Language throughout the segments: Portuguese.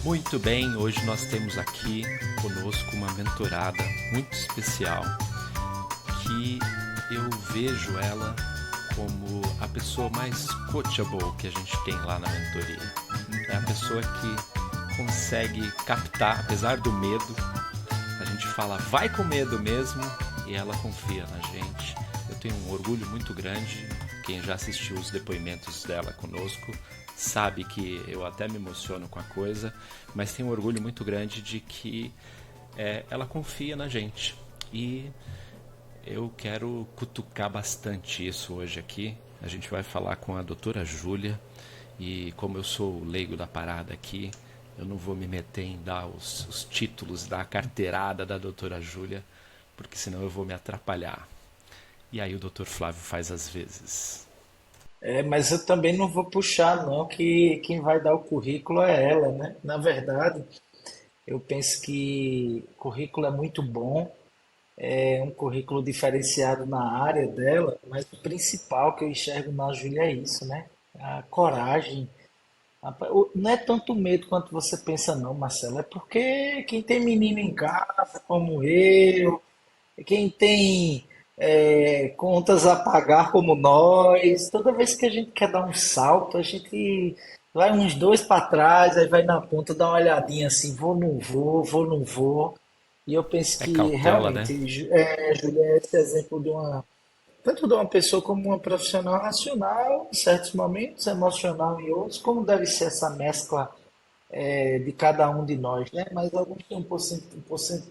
Muito bem, hoje nós temos aqui conosco uma mentorada muito especial que eu vejo ela como a pessoa mais coachable que a gente tem lá na mentoria. É a pessoa que consegue captar, apesar do medo, a gente fala vai com medo mesmo e ela confia na gente. Eu tenho um orgulho muito grande, quem já assistiu os depoimentos dela conosco sabe que eu até me emociono com a coisa, mas tenho um orgulho muito grande de que ela confia na gente. E eu quero cutucar bastante isso hoje aqui. A gente vai falar com a doutora Júlia e como eu sou o leigo da parada aqui, eu não vou me meter em dar os títulos da carteirada da doutora Júlia, porque senão eu vou me atrapalhar. E aí o doutor Flávio faz as vezes. Mas eu também não vou puxar, não, que quem vai dar o currículo é ela, né? Na verdade, eu penso que o currículo é muito bom, é um currículo diferenciado na área dela, mas o principal que eu enxergo na Júlia é isso, né? A coragem. Não é tanto medo quanto você pensa, não, Marcelo. É porque quem tem menino em casa, como eu, quem tem contas a pagar como nós, toda vez que a gente quer dar um salto, a gente vai uns dois para trás, aí vai na ponta, dá uma olhadinha assim, vou, não vou, vou, não vou. E eu penso É que cautela, né? realmente, Júlia, é esse exemplo de tanto de uma pessoa como uma profissional racional, em certos momentos, emocional em outros, como deve ser essa mescla de cada um de nós, né? Mas alguns têm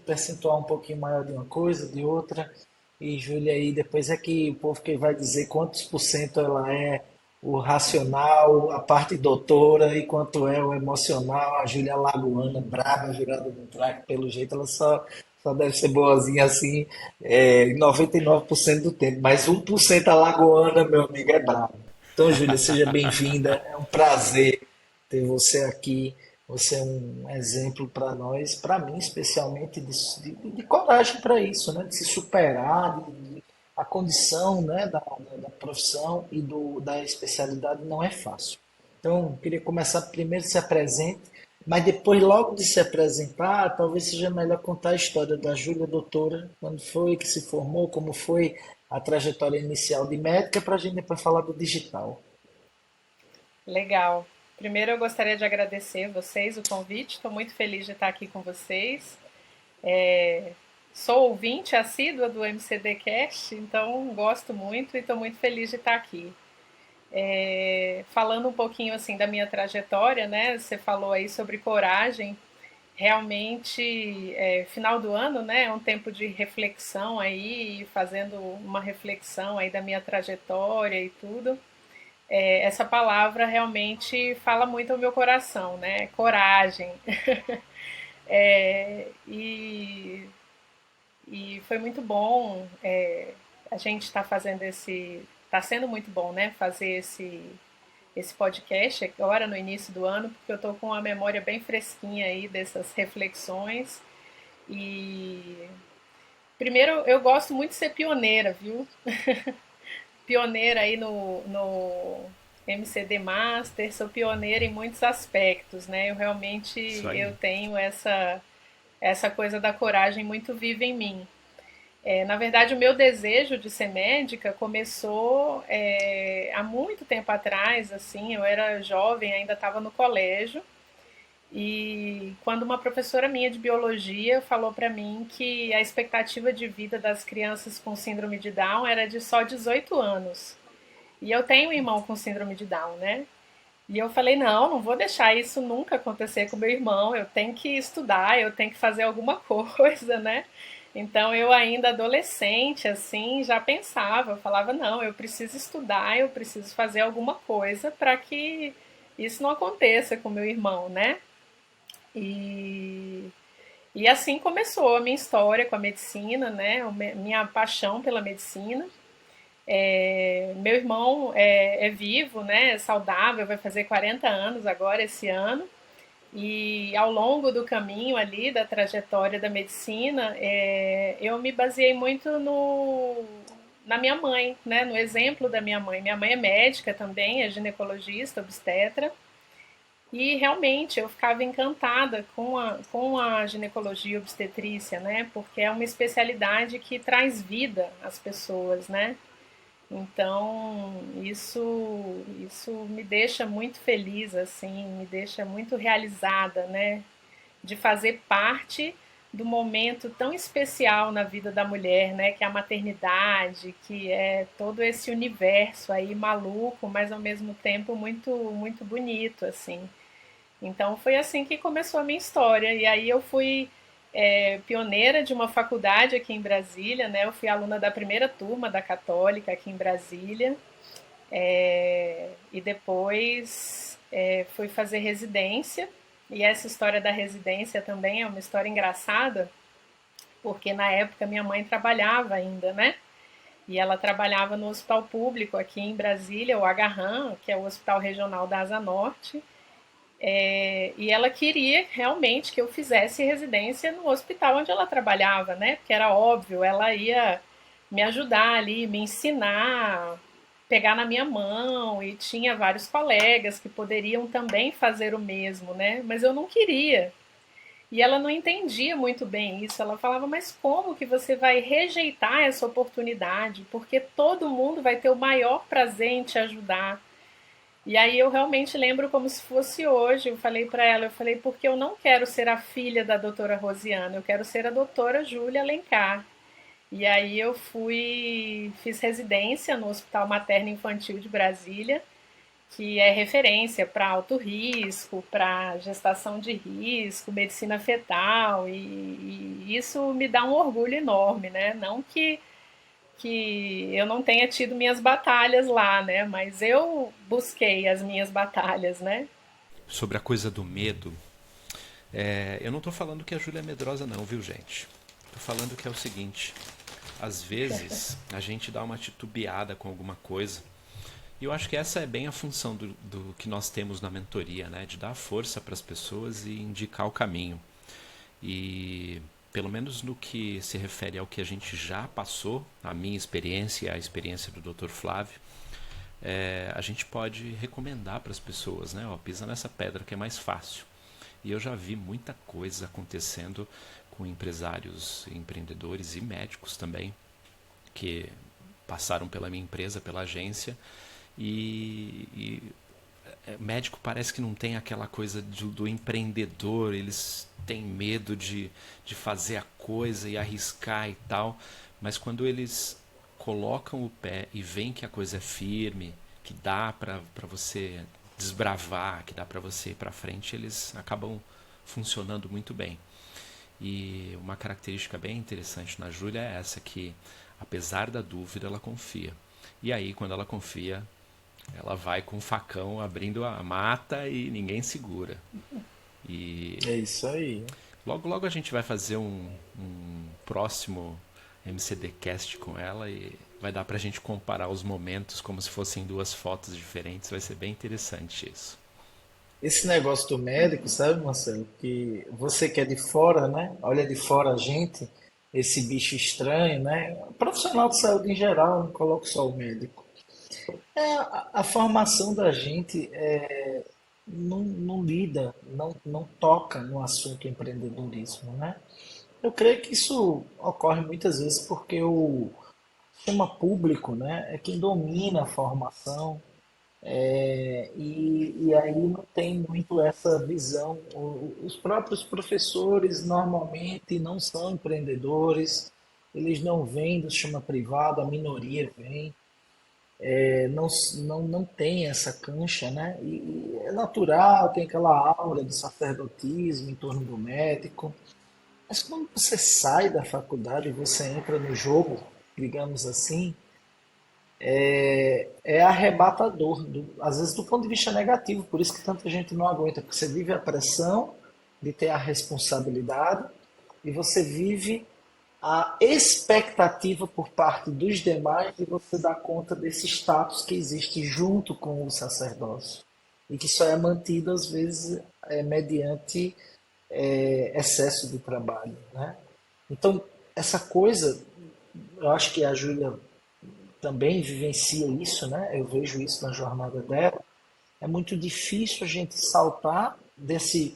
percentual um pouquinho maior de uma coisa, de outra. E Júlia aí, depois é que o povo que vai dizer quantos por cento ela é o racional, a parte doutora, e quanto é o emocional, a Júlia Lagoana, brava, virada no traque, pelo jeito ela só deve ser boazinha assim, 99% do tempo, mas 1% alagoana, meu amigo, é brava. Então, Júlia, seja bem-vinda, é um prazer ter você aqui. Você é um exemplo para nós, para mim especialmente, de coragem para isso, né? De se superar, a condição, né, da profissão e da especialidade não é fácil. Então, eu queria começar primeiro se apresente, mas depois, logo de se apresentar, talvez seja melhor contar a história da Júlia doutora, quando foi que se formou, como foi a trajetória inicial de médica, para a gente depois falar do digital. Legal. Primeiro eu gostaria de agradecer vocês o convite. Estou muito feliz de estar aqui com vocês. É, Sou ouvinte assídua do MCD Cast, então gosto muito e estou muito feliz de estar aqui. Falando um pouquinho assim da minha trajetória, né? Você falou aí sobre coragem. Realmente, final do ano, né? É um tempo de reflexão aí, fazendo uma reflexão aí da minha trajetória e tudo. Essa palavra realmente fala muito ao meu coração, né? Coragem. É, e, e foi muito bom. A gente está fazendo esse. Está sendo muito bom, né? Fazer esse podcast agora no início do ano, porque eu estou com a memória bem fresquinha aí dessas reflexões. E primeiro eu gosto muito de ser pioneira, viu? Pioneira aí no MCD Master, sou pioneira em muitos aspectos, né? Eu realmente Isso eu aí. tenho essa coisa da coragem muito viva em mim. Na verdade, o meu desejo de ser médica começou há muito tempo atrás, assim, eu era jovem, ainda estava no colégio, e quando uma professora minha de biologia falou para mim que a expectativa de vida das crianças com síndrome de Down era de só 18 anos. E eu tenho um irmão com síndrome de Down, né? E eu falei, não, não vou deixar isso nunca acontecer com meu irmão, eu tenho que estudar, eu tenho que fazer alguma coisa, né? Então eu ainda adolescente, assim, já pensava, eu falava, não, eu preciso estudar, eu preciso fazer alguma coisa para que isso não aconteça com meu irmão, né? E, e assim começou a minha história com a medicina, né? Minha paixão pela medicina. Meu irmão é vivo, né? É saudável, vai fazer 40 anos agora esse ano. E ao longo do caminho ali, da trajetória da medicina, eu me baseei muito na minha mãe, né? No exemplo da minha mãe. Minha mãe é médica também, é ginecologista, obstetra. E realmente eu ficava encantada com a ginecologia e obstetrícia, né? Porque é uma especialidade que traz vida às pessoas, né? Então, isso me deixa muito feliz, assim, me deixa muito realizada, né? De fazer parte do momento tão especial na vida da mulher, né? Que é a maternidade, que é todo esse universo aí maluco, mas ao mesmo tempo muito bonito, assim. Então foi assim que começou a minha história. E aí eu fui pioneira de uma faculdade aqui em Brasília, né? Eu fui aluna da primeira turma da Católica aqui em Brasília. E depois fui fazer residência. E essa história da residência também é uma história engraçada, porque na época minha mãe trabalhava ainda, né? E ela trabalhava no hospital público aqui em Brasília, o Agarram, que é o Hospital Regional da Asa Norte. E ela queria realmente que eu fizesse residência no hospital onde ela trabalhava, né? Porque era óbvio, ela ia me ajudar ali, me ensinar, pegar na minha mão, e tinha vários colegas que poderiam também fazer o mesmo, né? Mas eu não queria. E ela não entendia muito bem isso. Ela falava, mas como que você vai rejeitar essa oportunidade? Porque todo mundo vai ter o maior prazer em te ajudar. E aí eu realmente lembro como se fosse hoje. Eu falei para ela, eu falei, porque eu não quero ser a filha da doutora Rosiana, eu quero ser a doutora Júlia Alencar. E aí eu fiz residência no Hospital Materno Infantil de Brasília, que é referência para alto risco, para gestação de risco, medicina fetal, e isso me dá um orgulho enorme, né? Não que eu não tenha tido minhas batalhas lá, né? Mas eu busquei as minhas batalhas, né? Sobre a coisa do medo, eu não tô falando que a Júlia é medrosa não, viu, gente? Tô falando que é o seguinte, às vezes a gente dá uma titubeada com alguma coisa. E eu acho que essa é bem a função do que nós temos na mentoria, né? De dar força para as pessoas e indicar o caminho. E pelo menos no que se refere ao que a gente já passou, a minha experiência e a experiência do Dr. Flávio, a gente pode recomendar para as pessoas, né? Ó, pisa nessa pedra que é mais fácil. E eu já vi muita coisa acontecendo com empresários, empreendedores e médicos também, que passaram pela minha empresa, pela agência, e médico parece que não tem aquela coisa do empreendedor, eles têm medo de fazer a coisa e arriscar e tal, mas quando eles colocam o pé e veem que a coisa é firme, que dá para você desbravar, que dá para você ir para frente, eles acabam funcionando muito bem. E uma característica bem interessante na Júlia é essa, que apesar da dúvida ela confia. E aí quando ela confia, ela vai com o facão abrindo a mata e ninguém segura. E É isso aí. logo logo a gente vai fazer um próximo MCD Cast com ela e vai dar pra gente comparar os momentos como se fossem duas fotos diferentes. Vai ser bem interessante isso. Esse negócio do médico, sabe, Marcelo, que você que é de fora, né? Olha de fora a gente, esse bicho estranho, né? Profissional de saúde em geral, não coloco só o médico. A formação da gente não lida, não toca no assunto empreendedorismo, né? Eu creio que isso ocorre muitas vezes porque o sistema público, né, é quem domina a formação, e aí não tem muito essa visão. Os próprios professores normalmente não são empreendedores, eles não vêm do sistema privado, a minoria vem, não tem essa cancha, né? E é natural, tem aquela aura de sacerdotismo em torno do médico. Mas quando você sai da faculdade e você entra no jogo, digamos assim, é arrebatador, às vezes do ponto de vista negativo, por isso que tanta gente não aguenta, porque você vive a pressão de ter a responsabilidade e você vive a expectativa por parte dos demais de você dar conta desse status que existe junto com o sacerdócio e que só é mantido às vezes mediante excesso de trabalho, né? Então essa coisa, eu acho que a Júlia também vivencia isso, né? Eu vejo isso na jornada dela. é muito difícil a gente saltar desse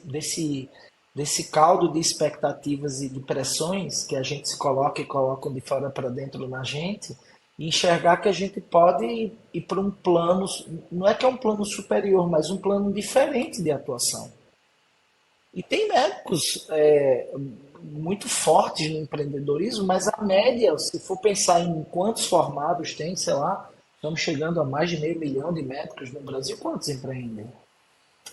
caldo de expectativas e de pressões que a gente se coloca e colocam de fora para dentro na gente, e enxergar que a gente pode ir para um plano, não é que é um plano superior, mas um plano diferente de atuação. E tem médicos muito fortes no empreendedorismo, mas a média, se for pensar em quantos formados tem, sei lá, estamos chegando a mais de meio milhão de médicos no Brasil, quantos empreendem?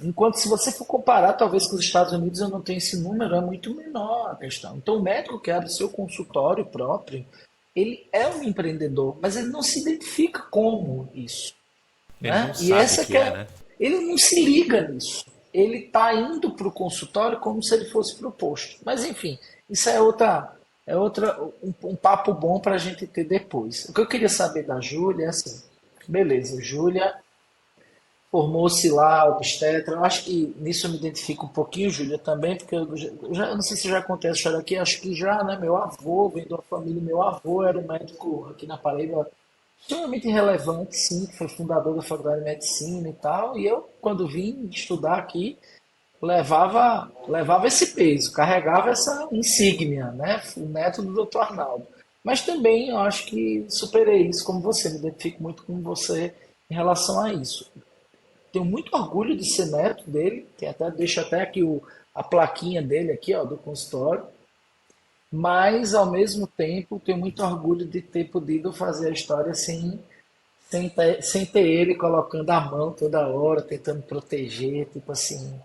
Enquanto se você for comparar, talvez com os Estados Unidos eu não tenho esse número, é muito menor a questão. Então o médico que abre seu consultório próprio, ele é um empreendedor, mas ele não se identifica como isso, Ele não né? E sabe essa que que é, é, né? ele não se liga nisso. Ele está indo para o consultório como se ele fosse para o posto. Mas enfim, isso é outra um papo bom para a gente ter depois. O que eu queria saber da Júlia é assim, beleza, Júlia formou-se lá, obstetra. Eu acho que nisso eu me identifico um pouquinho, Júlia, também, porque eu não sei se já acontece a história aqui, acho que já, né? Meu avô, vem de uma família, meu avô era um médico aqui na Paraíba extremamente relevante, sim, que foi fundador da Faculdade de Medicina e tal. E eu, quando vim estudar aqui, levava esse peso, carregava essa insígnia, né? O neto do Dr. Arnaldo. Mas também eu acho que superei isso como você, me identifico muito com você em relação a isso. Tenho muito orgulho de ser neto dele, que até deixo até aqui a plaquinha dele aqui, ó, do consultório, mas ao mesmo tempo tenho muito orgulho de ter podido fazer a história sem ter ele colocando a mão toda hora, tentando proteger, tipo assim,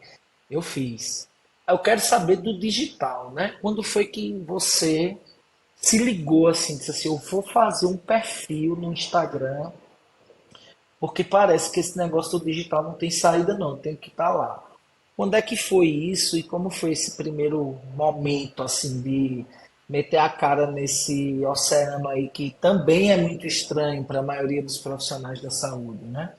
eu fiz. Eu quero saber do digital, né? Quando foi que você se ligou assim, disse assim, eu vou fazer um perfil no Instagram, porque parece que esse negócio do digital não tem saída não, tem que estar lá. Quando é que foi isso e como foi esse primeiro momento assim de meter a cara nesse oceano aí que também é muito estranho para a maioria dos profissionais da saúde, né?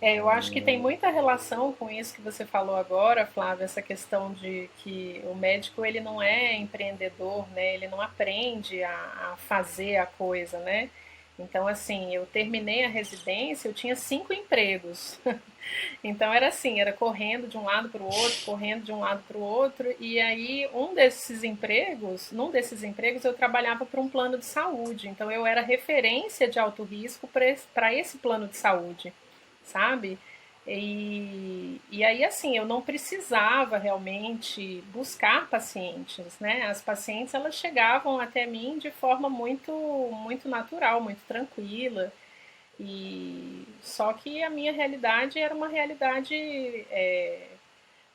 Eu acho que tem muita relação com isso que você falou agora, Flávio, essa questão de que o médico ele não é empreendedor, né? Ele não aprende a fazer a coisa, né? Então, assim, eu terminei a residência, eu tinha 5 empregos. Então era assim, era correndo de um lado para o outro, correndo de um lado para o outro, e aí num desses empregos eu trabalhava para um plano de saúde. Então eu era referência de alto risco para esse plano de saúde, sabe? E aí, assim, eu não precisava realmente buscar pacientes, né? As pacientes, elas chegavam até mim de forma muito natural, muito tranquila. E só que a minha realidade era uma realidade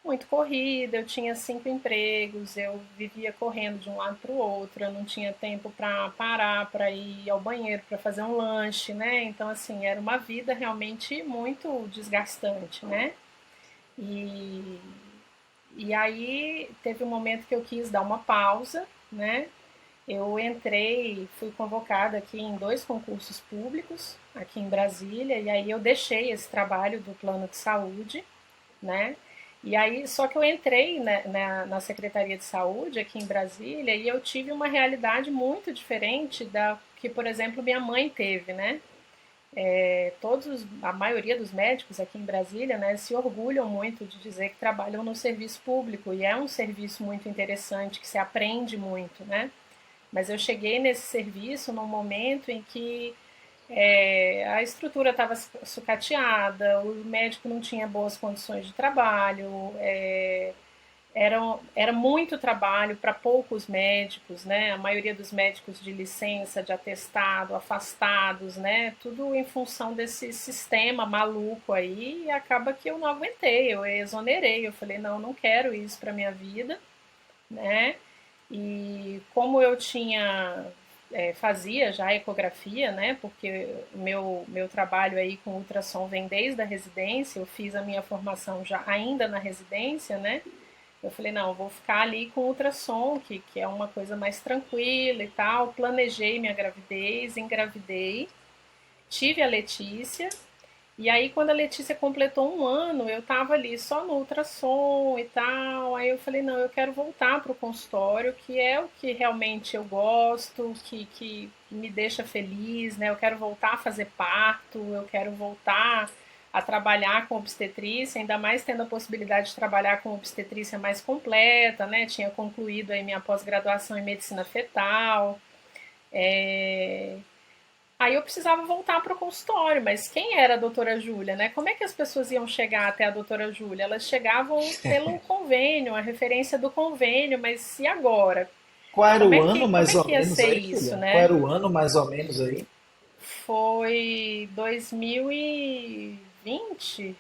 muito corrida, eu tinha 5 empregos, eu vivia correndo de um lado para o outro, eu não tinha tempo para parar, para ir ao banheiro, para fazer um lanche, né? Então, assim, era uma vida realmente muito desgastante, né? E, e aí teve um momento que eu quis dar uma pausa, né? Eu entrei, fui convocada aqui em 2 concursos públicos aqui em Brasília, e aí eu deixei esse trabalho do plano de saúde, né? E aí, só que eu entrei né, na Secretaria de Saúde aqui em Brasília e eu tive uma realidade muito diferente da que, por exemplo, minha mãe teve, né? A maioria dos médicos aqui em Brasília, né, se orgulham muito de dizer que trabalham no serviço público e é um serviço muito interessante que se aprende muito, né? Mas eu cheguei nesse serviço num momento em que a estrutura estava sucateada, o médico não tinha boas condições de trabalho, era muito trabalho para poucos médicos, né? A maioria dos médicos de licença, de atestado, afastados, né? Tudo em função desse sistema maluco aí, e acaba que eu não aguentei, eu exonerei, eu falei, não, não quero isso para minha vida, né? E como eu fazia já ecografia, né? Porque o meu trabalho aí com ultrassom vem desde a residência, eu fiz a minha formação já ainda na residência, né? Eu falei, não, eu vou ficar ali com ultrassom, que é uma coisa mais tranquila e tal. Planejei minha gravidez, engravidei, tive a Letícia, e aí, quando a Letícia completou um ano, eu tava ali só no ultrassom e tal. Aí eu falei, não, eu quero voltar pro consultório, que é o que realmente eu gosto, que me deixa feliz, né? Eu quero voltar a fazer parto, eu quero voltar a trabalhar com obstetrícia, ainda mais tendo a possibilidade de trabalhar com obstetrícia mais completa, né? Tinha concluído aí minha pós-graduação em medicina fetal. É, Aí eu precisava voltar para o consultório, mas quem era a doutora Júlia, né? Como é que as pessoas iam chegar até a doutora Júlia? Elas chegavam pelo convênio, a referência do convênio, mas e agora? Qual era o ano Como mais é ou que ia menos ser aí, isso, Julia? Qual né? era o ano mais ou menos aí? Foi 2020.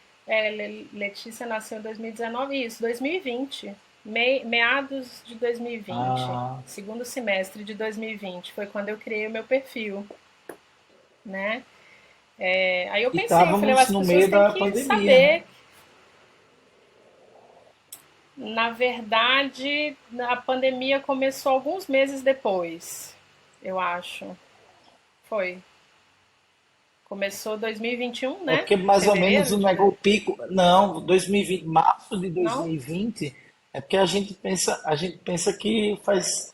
Letícia nasceu em 2019, isso, 2020. Meados de 2020, Ah, segundo semestre de 2020, foi quando eu criei o meu perfil, né? Aí eu e pensei, eu falei, estávamos as no pessoas meio têm da que pandemia, né? saber. Na verdade, a pandemia começou alguns meses depois, eu acho. Foi. Começou 2021, É né? porque mais ou menos Fevereiro o de. negócio pico, não, 2020, março de Não? 2020, é porque a gente pensa que faz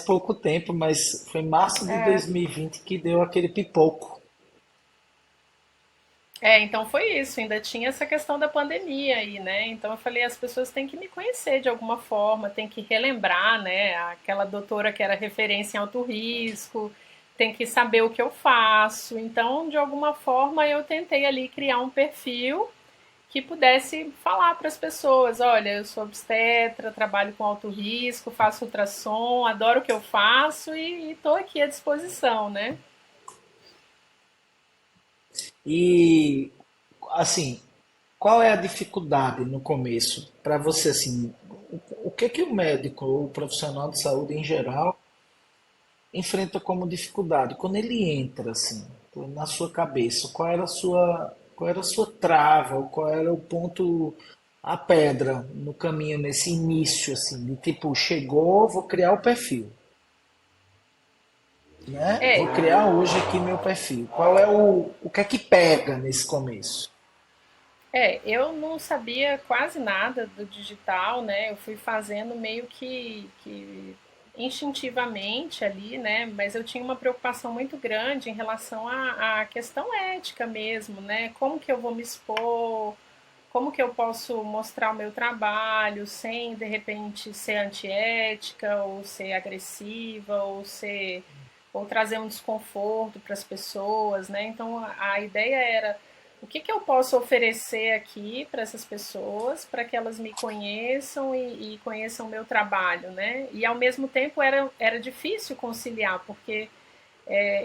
pouco tempo, mas foi março de É. 2020 que deu aquele pipoco. Então foi isso, ainda tinha essa questão da pandemia aí, né? Então eu falei, as pessoas têm que me conhecer de alguma forma, tem que relembrar, né? Aquela doutora que era referência em alto risco, tem que saber o que eu faço. Então, de alguma forma, eu tentei ali criar um perfil que pudesse falar para as pessoas, olha, eu sou obstetra, trabalho com alto risco, faço ultrassom, adoro o que eu faço e estou aqui à disposição, né? E assim, qual é a dificuldade no começo para você assim, o que que o médico ou o profissional de saúde em geral enfrenta como dificuldade quando ele entra assim na sua cabeça? Qual era a sua trava? Ou qual era o ponto, a pedra no caminho nesse início assim, de tipo, chegou, vou criar o perfil, né? É, Vou criar hoje aqui meu perfil. Qual é o que é que pega nesse começo? eu não sabia quase nada do digital, né? Eu fui fazendo meio que instintivamente ali, né? Mas eu tinha uma preocupação muito grande em relação à questão ética mesmo, né? Como que eu vou me expor? Como que eu posso mostrar o meu trabalho sem de repente ser antiética ou ser agressiva ou trazer um desconforto para as pessoas, né? Então a ideia era o que que eu posso oferecer aqui para essas pessoas para que elas me conheçam e conheçam o meu trabalho, né? E ao mesmo tempo era difícil conciliar porque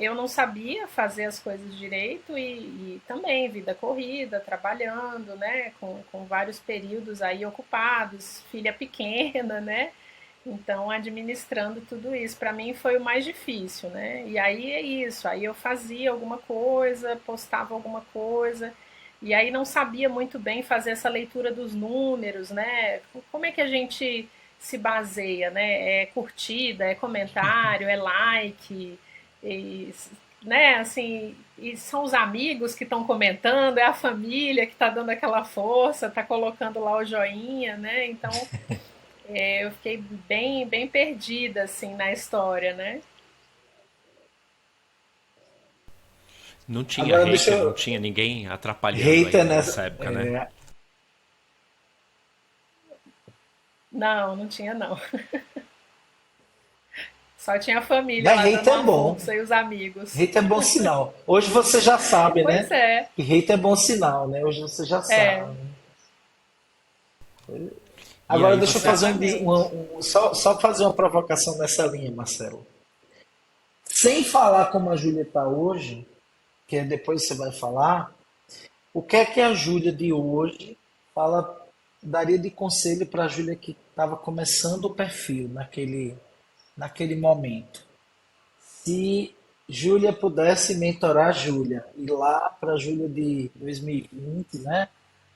eu não sabia fazer as coisas direito e também vida corrida, trabalhando, né, com vários períodos aí ocupados, filha pequena, né? Então, administrando tudo isso, para mim foi o mais difícil, né? E aí é isso, aí eu fazia alguma coisa, postava alguma coisa, e aí não sabia muito bem fazer essa leitura dos números, né? Como é que a gente se baseia, né? É curtida, é comentário, é like, e, né? Assim, e são os amigos que estão comentando, é a família que está dando aquela força, está colocando lá o joinha, né? Então eu fiquei bem perdida assim na história, né? Não tinha Agora deixa hater, não eu. tinha ninguém atrapalhando Hater ainda nessa. nessa época, né? Não, não tinha não. Só tinha a família Mas lá dando hater é uma bom. força e os amigos. Hater é bom sinal. Hoje você já sabe, Pois né? é, Que hater é bom sinal, né? Hoje você já é, sabe. E Agora aí deixa eu você. fazer exatamente. só fazer uma provocação nessa linha, Marcelo. Sem falar como a Júlia está hoje, que depois você vai falar, o que é que a Júlia de hoje daria de conselho para a Júlia que estava começando o perfil naquele momento? Se Júlia pudesse mentorar a Júlia, ir lá para a Júlia de 2020, né?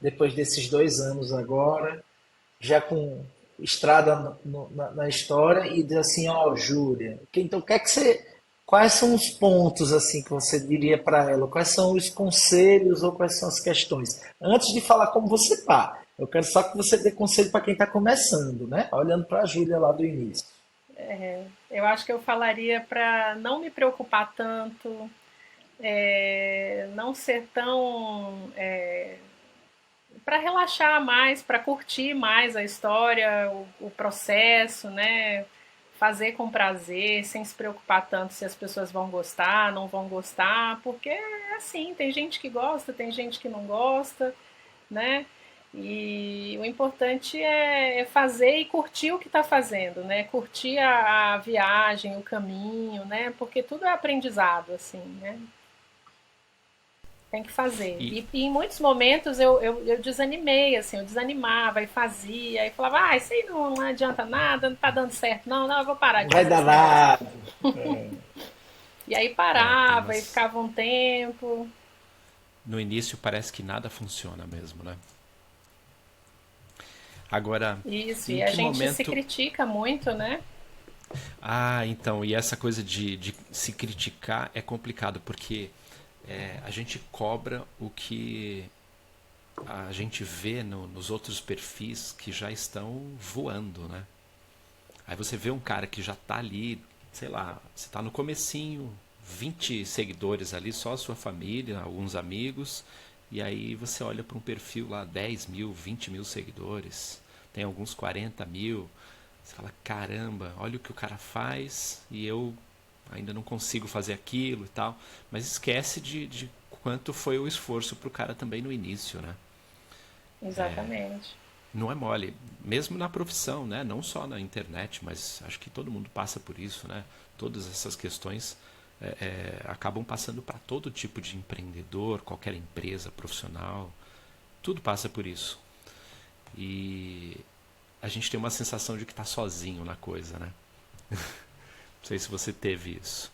Depois desses 2 anos agora, já com estrada na história, e dizer assim, ó, Júlia, então o que é que você. Quais são os pontos assim que você diria para ela? Quais são os conselhos ou quais são as questões? Antes de falar como você está, eu quero só que você dê conselho para quem está começando, né? Olhando para a Júlia lá do início. Eu acho que eu falaria para não me preocupar tanto, não ser tão para relaxar mais, para curtir mais a história, o processo, né? Fazer com prazer, sem se preocupar tanto se as pessoas vão gostar, não vão gostar, porque é assim, tem gente que gosta, tem gente que não gosta, né? E o importante é fazer e curtir o que está fazendo, né? Curtir a viagem, o caminho, né? Porque tudo é aprendizado, assim, né? Tem que fazer. E, E em muitos momentos eu desanimei, assim, eu desanimava e fazia, e falava, ah, isso aí não adianta nada, não tá dando certo, não, eu vou parar Não de vai fazer dar esse negócio nada. aqui. E aí tem parava e umas. ficava um tempo. No início parece que nada funciona mesmo, né? Agora, Isso, em e a que gente se momento. critica muito, né? Ah, então, e essa coisa de se criticar é complicado, porque a gente cobra o que a gente vê nos outros perfis que já estão voando, né? Aí você vê um cara que já tá ali, sei lá, você tá no comecinho, 20 seguidores ali, só a sua família, alguns amigos, e aí você olha para um perfil lá, 10 mil, 20 mil seguidores, tem alguns 40 mil, você fala, caramba, olha o que o cara faz e eu ainda não consigo fazer aquilo e tal, mas esquece de quanto foi o esforço pro cara também no início, né? Exatamente. Não é mole, mesmo na profissão, né? Não só na internet, mas acho que todo mundo passa por isso, né? Todas essas questões acabam passando para todo tipo de empreendedor, qualquer empresa profissional, tudo passa por isso. E a gente tem uma sensação de que está sozinho na coisa, né? Não sei se você teve isso.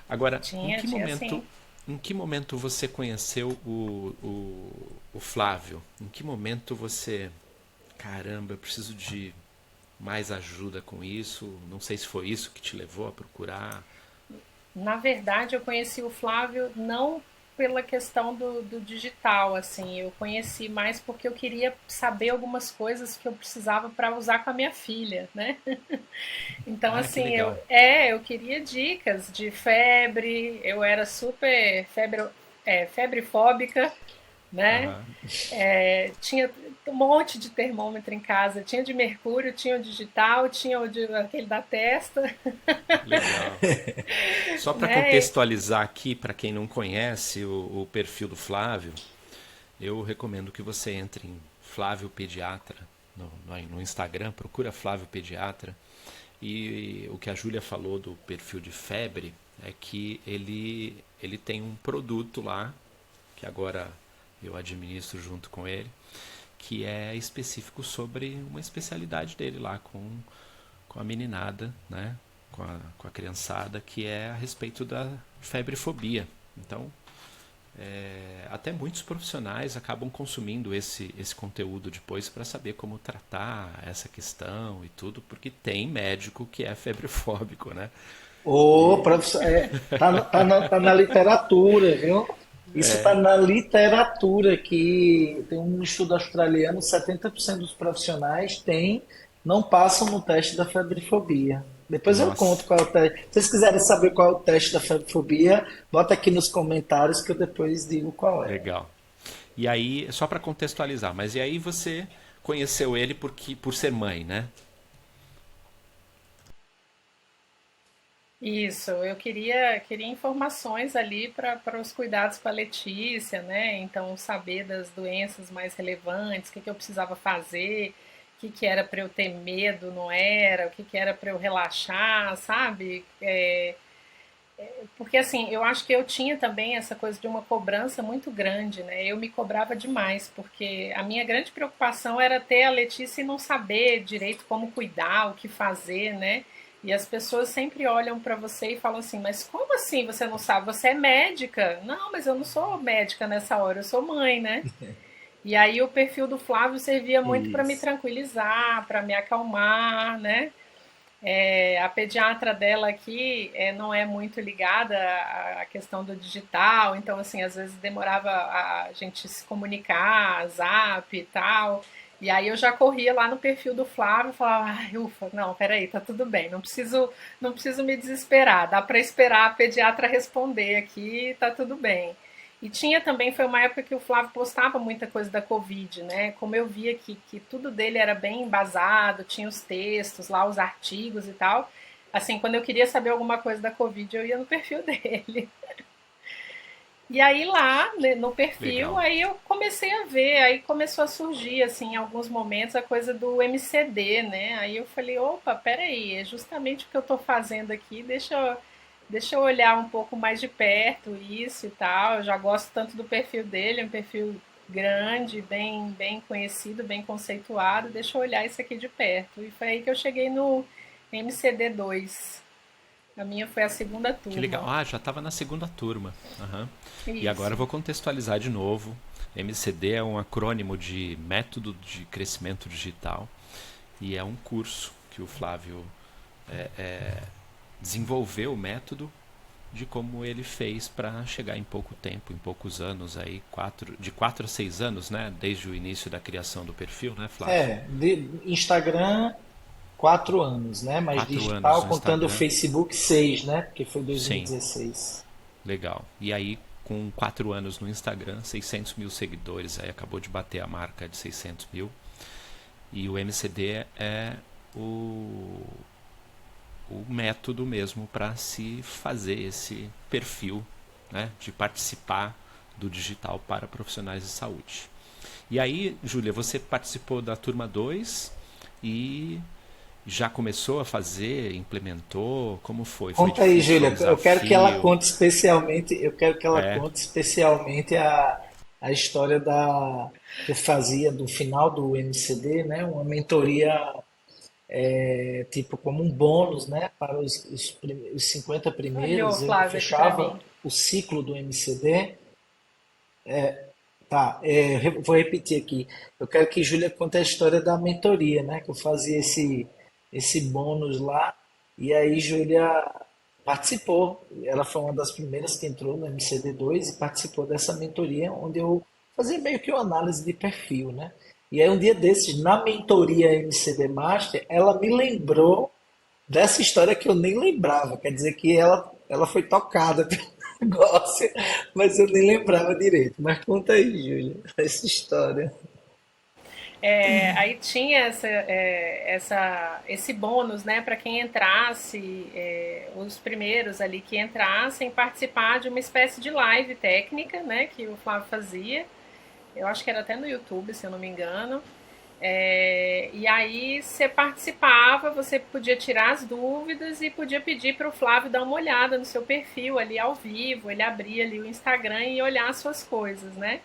Agora, Tinha sim. em que momento você conheceu o Flávio? Em que momento você, caramba, eu preciso de mais ajuda com isso? Não sei se foi isso que te levou a procurar. Na verdade, eu conheci o Flávio não pela questão do digital, assim, eu conheci mais porque eu queria saber algumas coisas que eu precisava para usar com a minha filha, né? Então, Ah, que assim, eu, legal. eu queria dicas de febre, eu era super febre fóbica, né? Aham, Tinha um monte de termômetro em casa, tinha de mercúrio, tinha o digital, tinha aquele da testa, legal. Só para né? contextualizar aqui, para quem não conhece o perfil do Flávio, eu recomendo que você entre em Flávio Pediatra no Instagram, procura Flávio Pediatra. E o que a Júlia falou do perfil de febre é que ele tem um produto lá, que agora eu administro junto com ele, que é específico sobre uma especialidade dele lá com a meninada, né? Com a criançada, que é a respeito da febrefobia. Então, até muitos profissionais acabam consumindo esse conteúdo depois para saber como tratar essa questão e tudo, porque tem médico que é febrefóbico, né? Ô, E professor, tá na literatura, viu? Isso está na literatura, que tem um estudo australiano, 70% dos profissionais não passam no teste da febrefobia. Depois eu conto nossa, qual é o teste. Se vocês quiserem saber qual é o teste da febrefobia, bota aqui nos comentários que eu depois digo qual é. legal. E aí, só para contextualizar, mas e aí você conheceu ele por ser mãe, né? Isso, eu queria informações ali para os cuidados com a Letícia, né? Então, saber das doenças mais relevantes, o que eu precisava fazer, que era para eu ter medo, não era, o que era para eu relaxar, sabe? Porque assim, eu acho que eu tinha também essa coisa de uma cobrança muito grande, né? Eu me cobrava demais, porque a minha grande preocupação era ter a Letícia e não saber direito como cuidar, o que fazer, né? E as pessoas sempre olham para você e falam assim: mas como assim você não sabe? Você é médica? Não, mas eu não sou médica nessa hora, eu sou mãe, né? E aí o perfil do Flávio servia muito para me Isso. tranquilizar, para me acalmar, né? A pediatra dela aqui não é muito ligada à questão do digital, então assim, às vezes demorava a gente se comunicar, zap e tal. E aí eu já corria lá no perfil do Flávio e falava, ai, ufa, não, peraí, tá tudo bem, não preciso me desesperar, dá para esperar a pediatra responder aqui, tá tudo bem. E tinha também, foi uma época que o Flávio postava muita coisa da Covid, né? Como eu via que tudo dele era bem embasado, tinha os textos lá, os artigos e tal. Assim, quando eu queria saber alguma coisa da Covid, eu ia no perfil dele. E aí lá, né, no perfil, Legal. aí eu comecei a ver, aí começou a surgir, assim, em alguns momentos, a coisa do MCD, né? Aí eu falei, opa, peraí, é justamente o que eu tô fazendo aqui, deixa eu olhar um pouco mais de perto isso e tal. Eu já gosto tanto do perfil dele, é um perfil grande, bem conhecido, bem conceituado, deixa eu olhar isso aqui de perto. E foi aí que eu cheguei no MCD2. A minha foi a segunda Que legal. turma. Ah, já estava na segunda turma. Aham. E agora eu Isso. vou contextualizar de novo. MCD é um acrônimo de Método de Crescimento Digital e é um curso que o Flávio desenvolveu o método de como ele fez para chegar em pouco tempo, em poucos anos aí, de 4 a 6 anos, né? Desde o início da criação do perfil, né, Flávio? De Instagram, 4 anos, né? Mas 4 anos digital, no contando o Instagram. Facebook, 6, né? Porque foi Sim, 2016. legal. E aí, com 4 anos no Instagram, 600 mil seguidores, aí acabou de bater a marca de 600 mil. E o MCD é o, o método mesmo para se fazer esse perfil, né, de participar do digital para profissionais de saúde. E aí, Júlia, você participou da turma 2 e já começou a fazer, implementou? Como foi? Foi Conta aí, difícil? Foi um Júlia. Eu quero que ela desafio? conte especialmente, eu quero que ela É, conte especialmente a história da que eu fazia do final do MCD, né? Uma mentoria tipo como um bônus, né? Para os 50 Olhou, primeiros, eu Flávio, aqui pra fechava mim. o ciclo do MCD. Tá, vou repetir aqui. Eu quero que Júlia conte a história da mentoria, né? Que eu fazia esse bônus lá. E aí Júlia participou. Ela foi uma das primeiras que entrou no MCD2 e participou dessa mentoria, onde eu fazia meio que uma análise de perfil, né? E aí um dia desses, na mentoria MCD Master, ela me lembrou dessa história que eu nem lembrava. Quer dizer que ela foi tocada pelo negócio, mas eu nem lembrava direito. Mas conta aí, Júlia, essa história. Aí tinha esse bônus, né, para quem entrasse, os primeiros ali que entrassem, participar de uma espécie de live técnica, né, que o Flávio fazia. Eu acho que era até no YouTube, se eu não me engano. E aí você participava, você podia tirar as dúvidas e podia pedir para o Flávio dar uma olhada no seu perfil ali ao vivo. Ele abria ali o Instagram e olhar as suas coisas, né?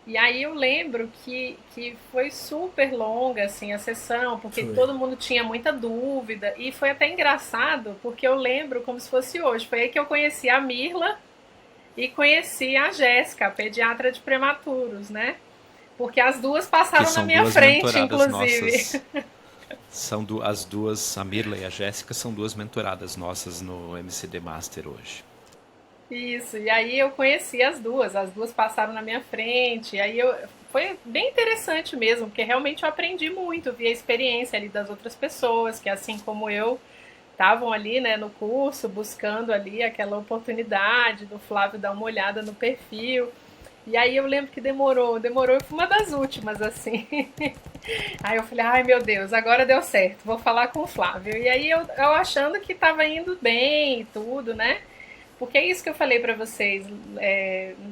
E aí eu lembro que foi super longa assim a sessão, porque Foi. todo mundo tinha muita dúvida e foi até engraçado, porque eu lembro como se fosse hoje. Foi aí que eu conheci a Mirla e conheci a Jéssica, a pediatra de prematuros, né? Porque as duas que passaram na são minha duas frente, mentoradas inclusive. nossas. As duas, a Mirla e a Jéssica, são duas mentoradas nossas no MCD Master hoje. Isso, e aí eu conheci as duas passaram na minha frente, e aí foi bem interessante mesmo, porque realmente eu aprendi muito, vi a experiência ali das outras pessoas, que assim como eu, estavam ali, né, no curso, buscando ali aquela oportunidade do Flávio dar uma olhada no perfil. E aí eu lembro que demorou, eu fui uma das últimas, assim. Aí eu falei, ai meu Deus, agora deu certo, vou falar com o Flávio. E aí eu achando que estava indo bem e tudo, né? Porque é isso que eu falei para vocês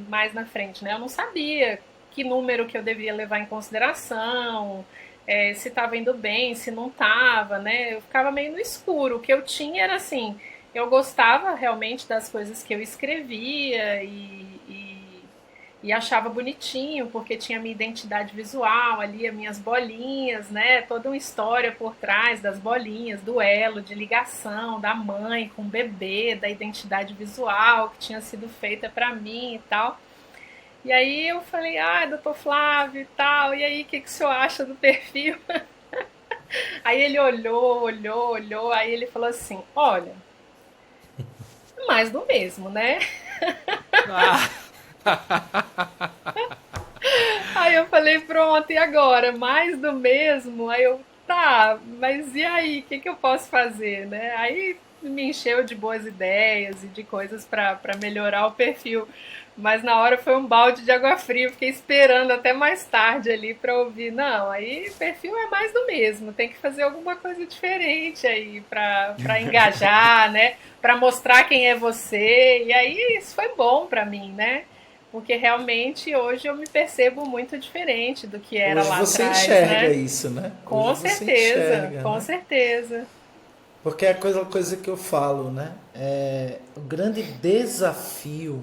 mais na frente, né? Eu não sabia que número que eu devia levar em consideração, se estava indo bem, se não estava, né? Eu ficava meio no escuro. O que eu tinha era assim, eu gostava realmente das coisas que eu escrevia e achava bonitinho, porque tinha minha identidade visual ali, as minhas bolinhas, né? Toda uma história por trás das bolinhas, do elo de ligação da mãe com o bebê, da identidade visual que tinha sido feita para mim e tal. E aí eu falei, ah, doutor Flávio e tal, e aí o que o senhor acha do perfil? Aí ele olhou, aí ele falou assim, olha, mais do mesmo, né? Ah, Aí eu falei, pronto, e agora? Mais do mesmo? Aí eu, tá, mas e aí? O que que eu posso fazer, né? Aí me encheu de boas ideias e de coisas para melhorar o perfil. Mas na hora foi um balde de água fria, eu fiquei esperando até mais tarde ali para ouvir. Não, aí perfil é mais do mesmo, tem que fazer alguma coisa diferente aí para engajar, né? Para mostrar quem é você. E aí isso foi bom para mim, né? Porque realmente hoje eu me percebo muito diferente do que era Hoje lá você atrás, enxerga né? isso, né? Hoje Com você certeza, enxerga, com né? certeza. Porque é aquela coisa que eu falo, né? O grande desafio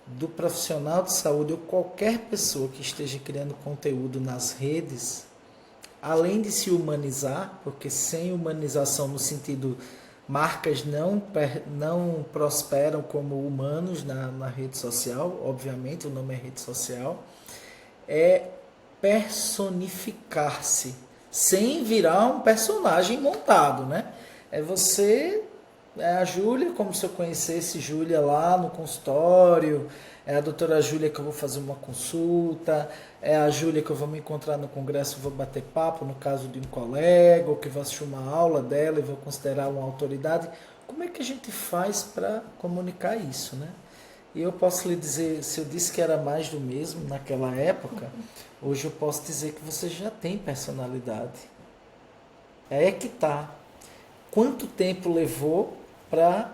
do profissional de saúde ou qualquer pessoa que esteja criando conteúdo nas redes, além de se humanizar, porque sem humanização no sentido marcas não prosperam como humanos na rede social, obviamente o nome é rede social, é personificar-se, sem virar um personagem montado, né? É você, é a Júlia, como se eu conhecesse Júlia lá no consultório, é a doutora Júlia que eu vou fazer uma consulta, é a Júlia que eu vou me encontrar no congresso e vou bater papo, no caso de um colega, ou que vou assistir uma aula dela e vou considerar uma autoridade. Como é que a gente faz para comunicar isso, né? E eu posso lhe dizer, se eu disse que era mais do mesmo naquela época, hoje eu posso dizer que você já tem personalidade. É que tá. Quanto tempo levou para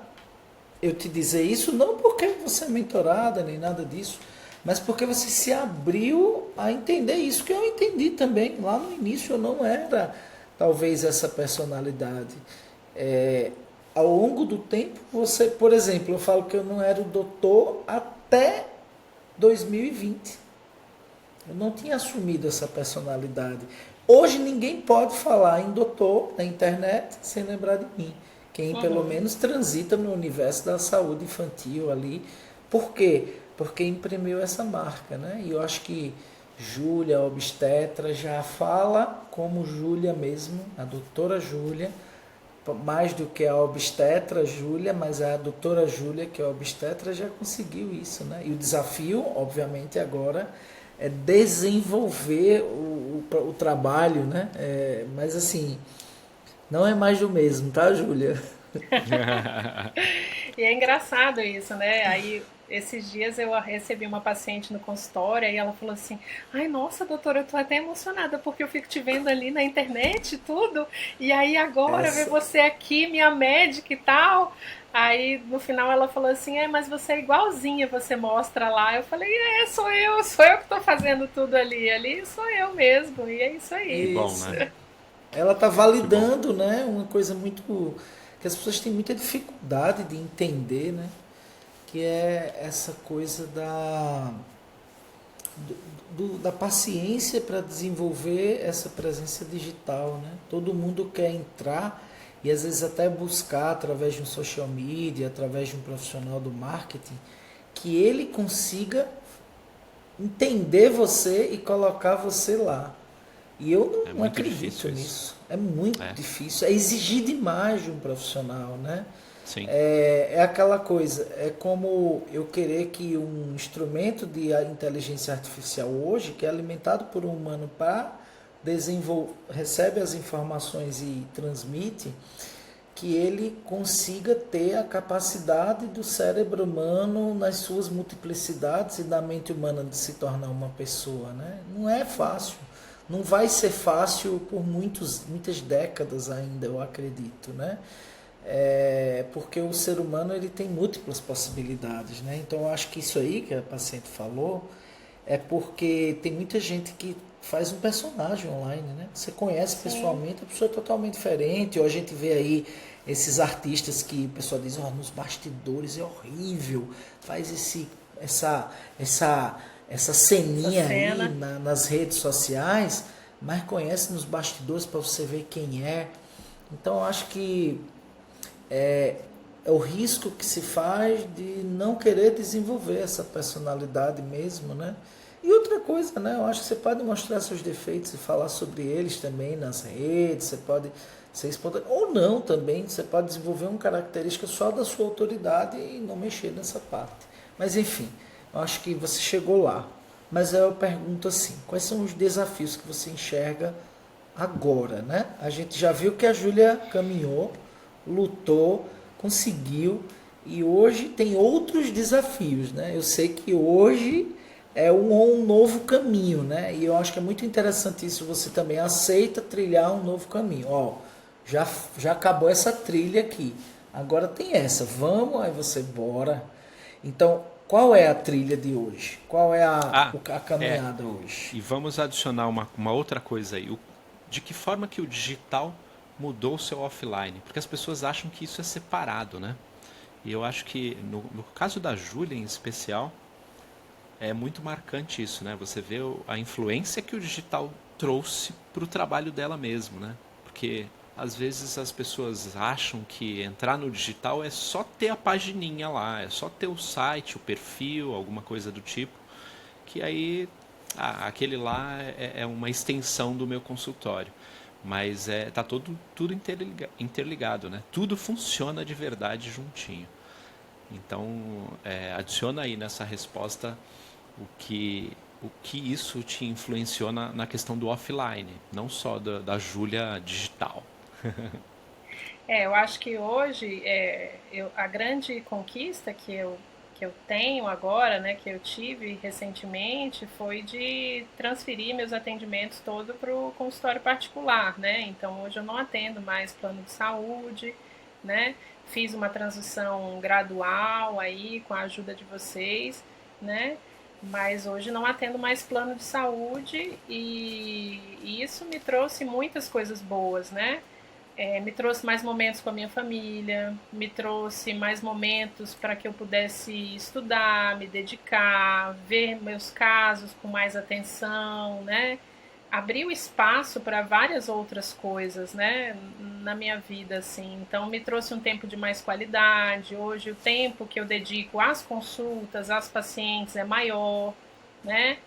eu te dizer isso? Não porque você é mentorada nem nada disso, mas porque você se abriu a entender isso que eu entendi também. Lá no início eu não era talvez essa personalidade. É, Ao longo do tempo, você, por exemplo, eu falo que eu não era o doutor até 2020. Eu não tinha assumido essa personalidade. Hoje ninguém pode falar em doutor na internet sem lembrar de mim. Quem pelo Uhum. menos transita no universo da saúde infantil ali. Por quê? Porque imprimiu essa marca, né? E eu acho que Júlia, obstetra, já fala como Júlia mesmo, a doutora Júlia, mais do que a obstetra Júlia, mas a doutora Júlia, que é a obstetra, já conseguiu isso, né? E o desafio, obviamente, agora é desenvolver o trabalho, né? Mas assim, não é mais do mesmo, tá, Júlia? E é engraçado isso, né? Aí, esses dias eu recebi uma paciente no consultório e ela falou assim: Ai, nossa, doutora, eu tô até emocionada porque eu fico te vendo ali na internet e tudo. E aí agora ver Essa, você aqui, minha médica e tal. Aí no final ela falou assim: mas você é igualzinha, você mostra lá. Eu falei: sou eu que tô fazendo tudo ali. Ali sou eu mesmo. E é isso Que aí. bom, isso. né? Ela está Que bom. validando, né? Uma coisa muito que as pessoas têm muita dificuldade de entender, né? Que é essa coisa da paciência para desenvolver essa presença digital, né? Todo mundo quer entrar e às vezes até buscar através de um social media, através de um profissional do marketing, que ele consiga entender você e colocar você lá. E eu É não muito acredito difícil isso. nisso. É muito É, difícil. É exigir demais de um profissional, né? sim. É aquela coisa, é como eu querer que um instrumento de inteligência artificial hoje, que é alimentado por um humano para desenvolver, recebe as informações e transmite, que ele consiga ter a capacidade do cérebro humano nas suas multiplicidades e da mente humana de se tornar uma pessoa, né? Não é fácil. Não vai ser fácil por muitas décadas ainda, eu acredito, né? Porque o ser humano ele tem múltiplas possibilidades, né? Então eu acho que isso aí que a paciente falou é porque tem muita gente que faz um personagem online, né? Você conhece Sim. pessoalmente, a pessoa é totalmente diferente, ou a gente vê aí esses artistas que o pessoal diz, nos bastidores é horrível, faz essa essa Essa ceninha aí cena. nas redes sociais, mas conhece nos bastidores para você ver quem é. Então eu acho que é o risco que se faz de não querer desenvolver essa personalidade mesmo, né? E outra coisa, né? Eu acho que você pode mostrar seus defeitos e falar sobre eles também nas redes, você pode ser espontâneo, ou não também, você pode desenvolver uma característica só da sua autoridade e não mexer nessa parte. Mas enfim, eu acho que você chegou lá. Mas eu pergunto assim, quais são os desafios que você enxerga agora, né? A gente já viu que a Júlia caminhou, lutou, conseguiu e hoje tem outros desafios, né? Eu sei que hoje é um novo caminho, né? E eu acho que é muito interessante isso, você também aceita trilhar um novo caminho. Ó, já, já acabou essa trilha aqui, agora tem essa, vamos, aí você bora. Então, qual é a trilha de hoje? Qual é Ah, a é. caminhada hoje? E vamos adicionar uma outra coisa aí. De que forma que o digital mudou o seu offline? Porque as pessoas acham que isso é separado, né? E eu acho que no caso da Júlia em especial, é muito marcante isso, né? Você vê a influência que o digital trouxe para o trabalho dela mesmo, né? Porque às vezes as pessoas acham que entrar no digital é só ter a pagininha lá, é só ter o site, o perfil, alguma coisa do tipo, que aí aquele lá é uma extensão do meu consultório. Mas tá tudo interligado, né? Tudo funciona de verdade juntinho. Então, adiciona aí nessa resposta o que, o que isso te influenciou na questão do offline, não só da Júlia digital. Eu acho que hoje a grande conquista que eu tenho agora, né, que eu tive recentemente, foi de transferir meus atendimentos todo para o consultório particular, né? Então hoje eu não atendo mais plano de saúde, né? Fiz uma transição gradual aí com a ajuda de vocês, né? Mas hoje não atendo mais plano de saúde e isso me trouxe muitas coisas boas, né? Me trouxe mais momentos com a minha família, me trouxe mais momentos para que eu pudesse estudar, me dedicar, ver meus casos com mais atenção, né? Abriu espaço para várias outras coisas, né, na minha vida, assim. Então, me trouxe um tempo de mais qualidade. Hoje, o tempo que eu dedico às consultas, às pacientes é maior, né?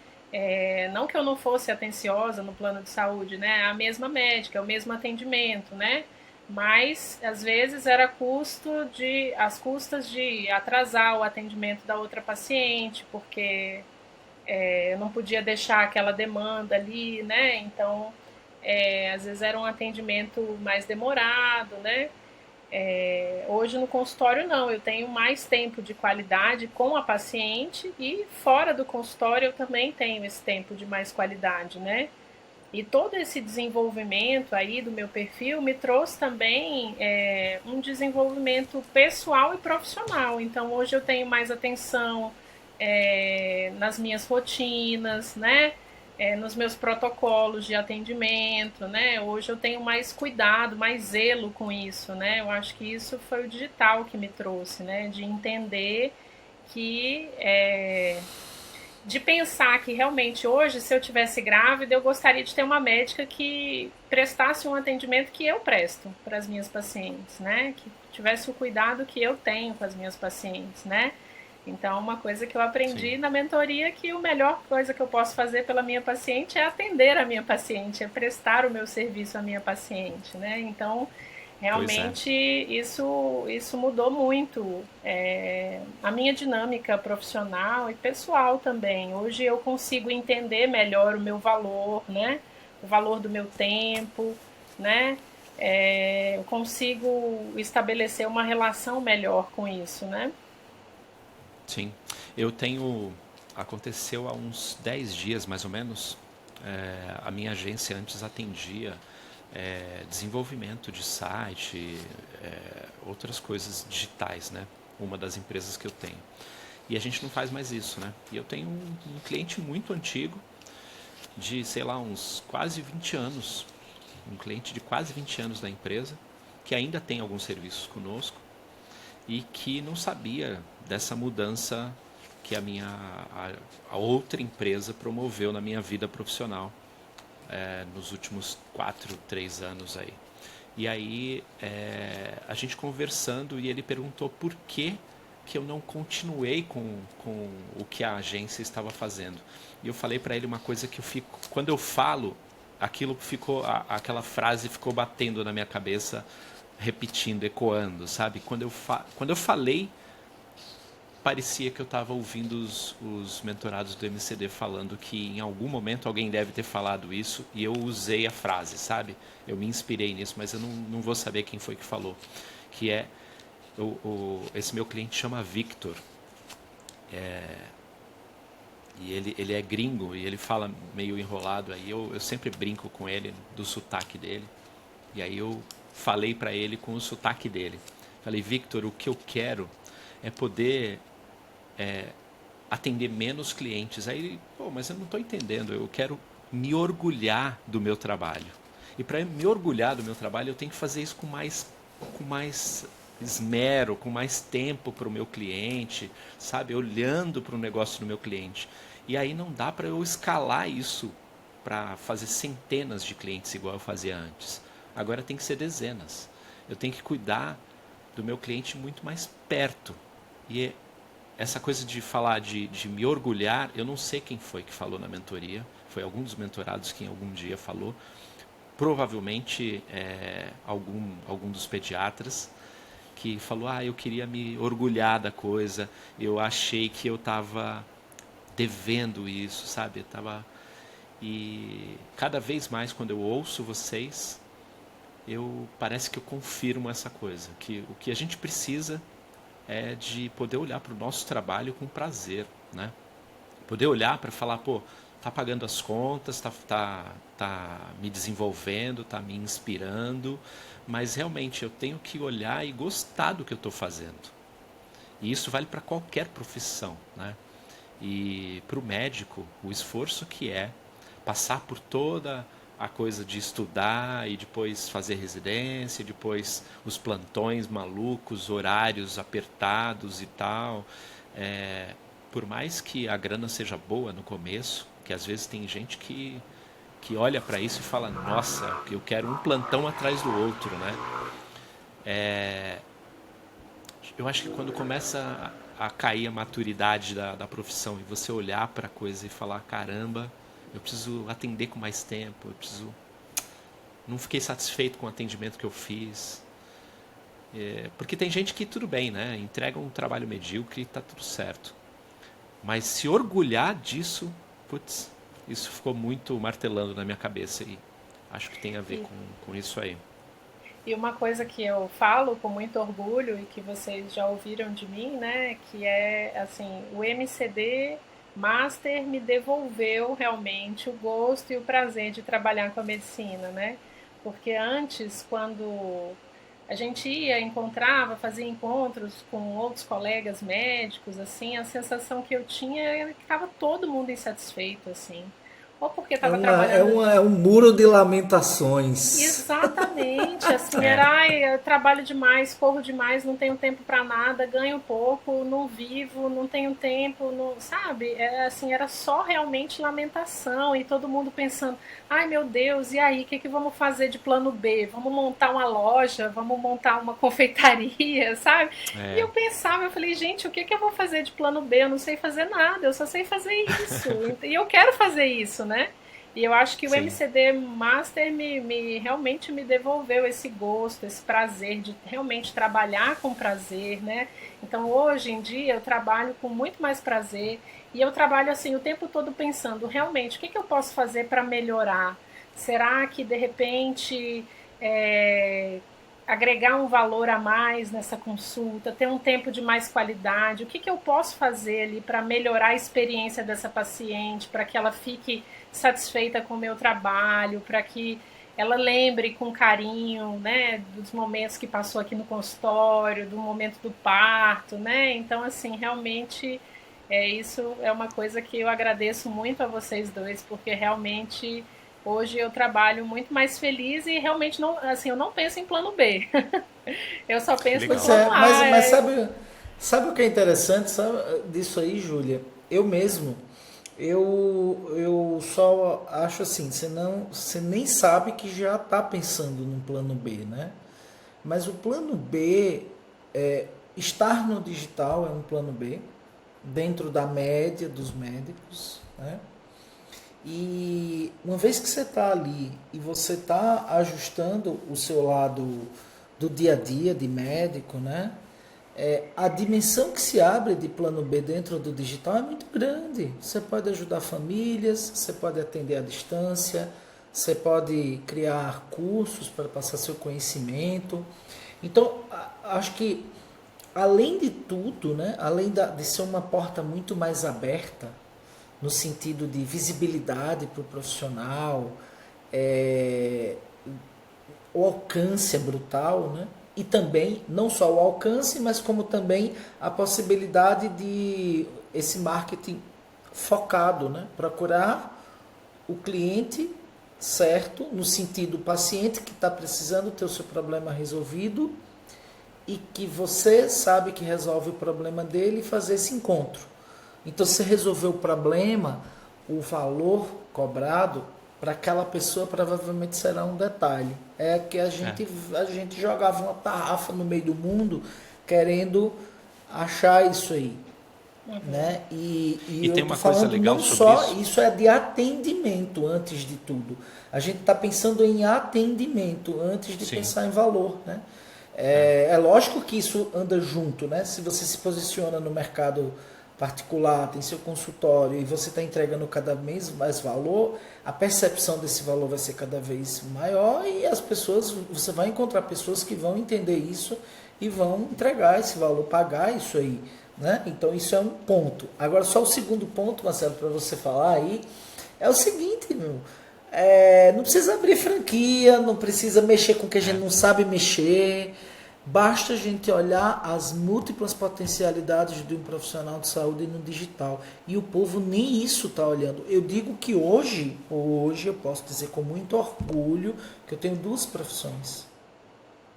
Não que eu não fosse atenciosa no plano de saúde, né? A mesma médica, o mesmo atendimento, né? Mas às vezes era às custas de atrasar o atendimento da outra paciente, porque eu não podia deixar aquela demanda ali, né? Então, às vezes era um atendimento mais demorado, né? Hoje no consultório não, eu tenho mais tempo de qualidade com a paciente e fora do consultório eu também tenho esse tempo de mais qualidade, né? E todo esse desenvolvimento aí do meu perfil me trouxe também um desenvolvimento pessoal e profissional. Então hoje eu tenho mais atenção nas minhas rotinas, né? Nos meus protocolos de atendimento, né? Hoje eu tenho mais cuidado, mais zelo com isso, né? Eu acho que isso foi o digital que me trouxe, né? De entender que de pensar que realmente hoje, se eu tivesse grávida, eu gostaria de ter uma médica que prestasse um atendimento que eu presto para as minhas pacientes, né? Que tivesse o cuidado que eu tenho com as minhas pacientes, né? Então, uma coisa que eu Sim, aprendi na mentoria é que a melhor coisa que eu posso fazer pela minha paciente é atender a minha paciente, é prestar o meu serviço à minha paciente, né? Então, pois é. realmente isso mudou muito a minha dinâmica profissional e pessoal também. Hoje eu consigo entender melhor o meu valor, né? O valor do meu tempo, né? Eu consigo estabelecer uma relação melhor com isso, né? Sim. Eu tenho. Aconteceu há uns 10 dias mais ou menos. A minha agência antes atendia desenvolvimento de site, outras coisas digitais, né? Uma das empresas que eu tenho. E a gente não faz mais isso, né? E eu tenho um cliente muito antigo, de, sei lá, uns quase 20 anos. Um cliente de quase 20 anos da empresa, que ainda tem alguns serviços conosco e que não sabia dessa mudança que a outra empresa promoveu na minha vida profissional nos últimos 4, 3 anos aí. E aí a gente conversando e ele perguntou por que eu não continuei com o que a agência estava fazendo. E eu falei para ele uma coisa que eu fico, quando eu falo, aquilo ficou, aquela frase ficou batendo na minha cabeça, repetindo, ecoando, sabe? Quando eu falei, parecia que eu estava ouvindo os mentorados do MCD falando que em algum momento alguém deve ter falado isso e eu usei a frase, sabe? Eu me inspirei nisso, mas eu não vou saber quem foi que falou. Que é, esse meu cliente chama Victor, e ele é gringo e ele fala meio enrolado, aí eu sempre brinco com ele do sotaque dele, e aí eu falei para ele com o sotaque dele. Falei, Victor, o que eu quero é poder atender menos clientes. Aí ele, pô, mas eu não estou entendendo, eu quero me orgulhar do meu trabalho. E para me orgulhar do meu trabalho, eu tenho que fazer isso com mais esmero, com mais tempo para o meu cliente, sabe? Olhando para o negócio do meu cliente. E aí não dá para eu escalar isso para fazer centenas de clientes igual eu fazia antes. Agora tem que ser dezenas. Eu tenho que cuidar do meu cliente muito mais perto. E essa coisa de falar, de me orgulhar, eu não sei quem foi que falou na mentoria. Foi algum dos mentorados que algum dia falou. Provavelmente algum dos pediatras que falou, eu queria me orgulhar da coisa, eu achei que eu estava devendo isso, sabe? E cada vez mais quando eu ouço vocês, parece que eu confirmo essa coisa, que o que a gente precisa é de poder olhar para o nosso trabalho com prazer, né? Poder olhar para falar, pô, tá pagando as contas, tá me desenvolvendo, tá me inspirando, mas realmente eu tenho que olhar e gostar do que eu estou fazendo. E isso vale para qualquer profissão, né? E para o médico, o esforço que é passar por toda a coisa de estudar e depois fazer residência, depois os plantões malucos, horários apertados e tal. Por mais que a grana seja boa no começo, que às vezes tem gente que olha para isso e fala, nossa, eu quero um plantão atrás do outro, né? Eu acho que quando começa a cair a maturidade da profissão e você olhar para a coisa e falar, caramba, eu preciso atender com mais tempo, não fiquei satisfeito com o atendimento que eu fiz. Porque tem gente que tudo bem, né? Entrega um trabalho medíocre e está tudo certo. Mas se orgulhar disso, putz, isso ficou muito martelando na minha cabeça e acho que tem a ver com isso aí. E uma coisa que eu falo com muito orgulho e que vocês já ouviram de mim, né, que é assim, o MCD Master me devolveu realmente o gosto e o prazer de trabalhar com a medicina, né? Porque antes, quando a gente ia, encontrava, fazia encontros com outros colegas médicos, assim, a sensação que eu tinha era que estava todo mundo insatisfeito, assim. Ou porque estava trabalhando. É um muro de lamentações. Exatamente, assim, era, eu trabalho demais, corro demais, não tenho tempo para nada, ganho pouco, não vivo, não tenho tempo, não, sabe? Assim, era só realmente lamentação e todo mundo pensando, ai meu Deus, e aí, o que vamos fazer de plano B? Vamos montar uma loja, vamos montar uma confeitaria, sabe? E eu pensava, eu falei, gente, o que eu vou fazer de plano B? Eu não sei fazer nada, eu só sei fazer isso, e eu quero fazer isso, né? E eu acho que o MCD Master realmente me devolveu esse gosto, esse prazer de realmente trabalhar com prazer, né? Então hoje em dia eu trabalho com muito mais prazer e eu trabalho assim o tempo todo pensando realmente o que eu posso fazer para melhorar. Será que de repente agregar um valor a mais nessa consulta, ter um tempo de mais qualidade, o que eu posso fazer ali para melhorar a experiência dessa paciente, para que ela fique satisfeita com o meu trabalho, para que ela lembre com carinho, né, dos momentos que passou aqui no consultório, do momento do parto, né? Então, assim, realmente isso é uma coisa que eu agradeço muito a vocês dois, porque realmente hoje eu trabalho muito mais feliz e realmente não, assim, eu não penso em plano B. Eu só penso no plano A. Mas sabe o que é interessante disso aí, Júlia? Eu mesmo, eu só acho assim, você nem sabe que já está pensando no plano B, né? Mas o plano B, estar no digital é um plano B, dentro da média dos médicos, né? E uma vez que você está ali e você está ajustando o seu lado do dia a dia de médico, né? A dimensão que se abre de plano B dentro do digital é muito grande. Você pode ajudar famílias, você pode atender à distância, você pode criar cursos para passar seu conhecimento. Então, acho que, além de tudo, né, de ser uma porta muito mais aberta, no sentido de visibilidade para o profissional, é, o alcance é brutal, né? E também, não só o alcance, mas como também a possibilidade de esse marketing focado, né? Procurar o cliente certo, no sentido paciente que está precisando ter o seu problema resolvido e que você sabe que resolve o problema dele e fazer esse encontro. Então, se resolver o problema, o valor cobrado para aquela pessoa provavelmente será um detalhe. É que a gente jogava uma tarrafa no meio do mundo querendo achar isso aí. Né? E eu tem estou uma coisa falando legal não sobre só, isso. isso é de atendimento antes de tudo. A gente está pensando em atendimento antes de Sim. pensar em valor. Né? É lógico que isso anda junto. Né? Se você se posiciona no mercado particular, tem seu consultório e você está entregando cada vez mais valor, a percepção desse valor vai ser cada vez maior e as pessoas, você vai encontrar pessoas que vão entender isso e vão entregar esse valor, pagar isso aí. Né? Então isso é um ponto. Agora só o segundo ponto, Marcelo, para você falar aí, é o seguinte, meu, não precisa abrir franquia, não precisa mexer com o que a gente não sabe mexer, basta a gente olhar as múltiplas potencialidades de um profissional de saúde no digital. E o povo nem isso está olhando. Eu digo que hoje eu posso dizer com muito orgulho que eu tenho duas profissões.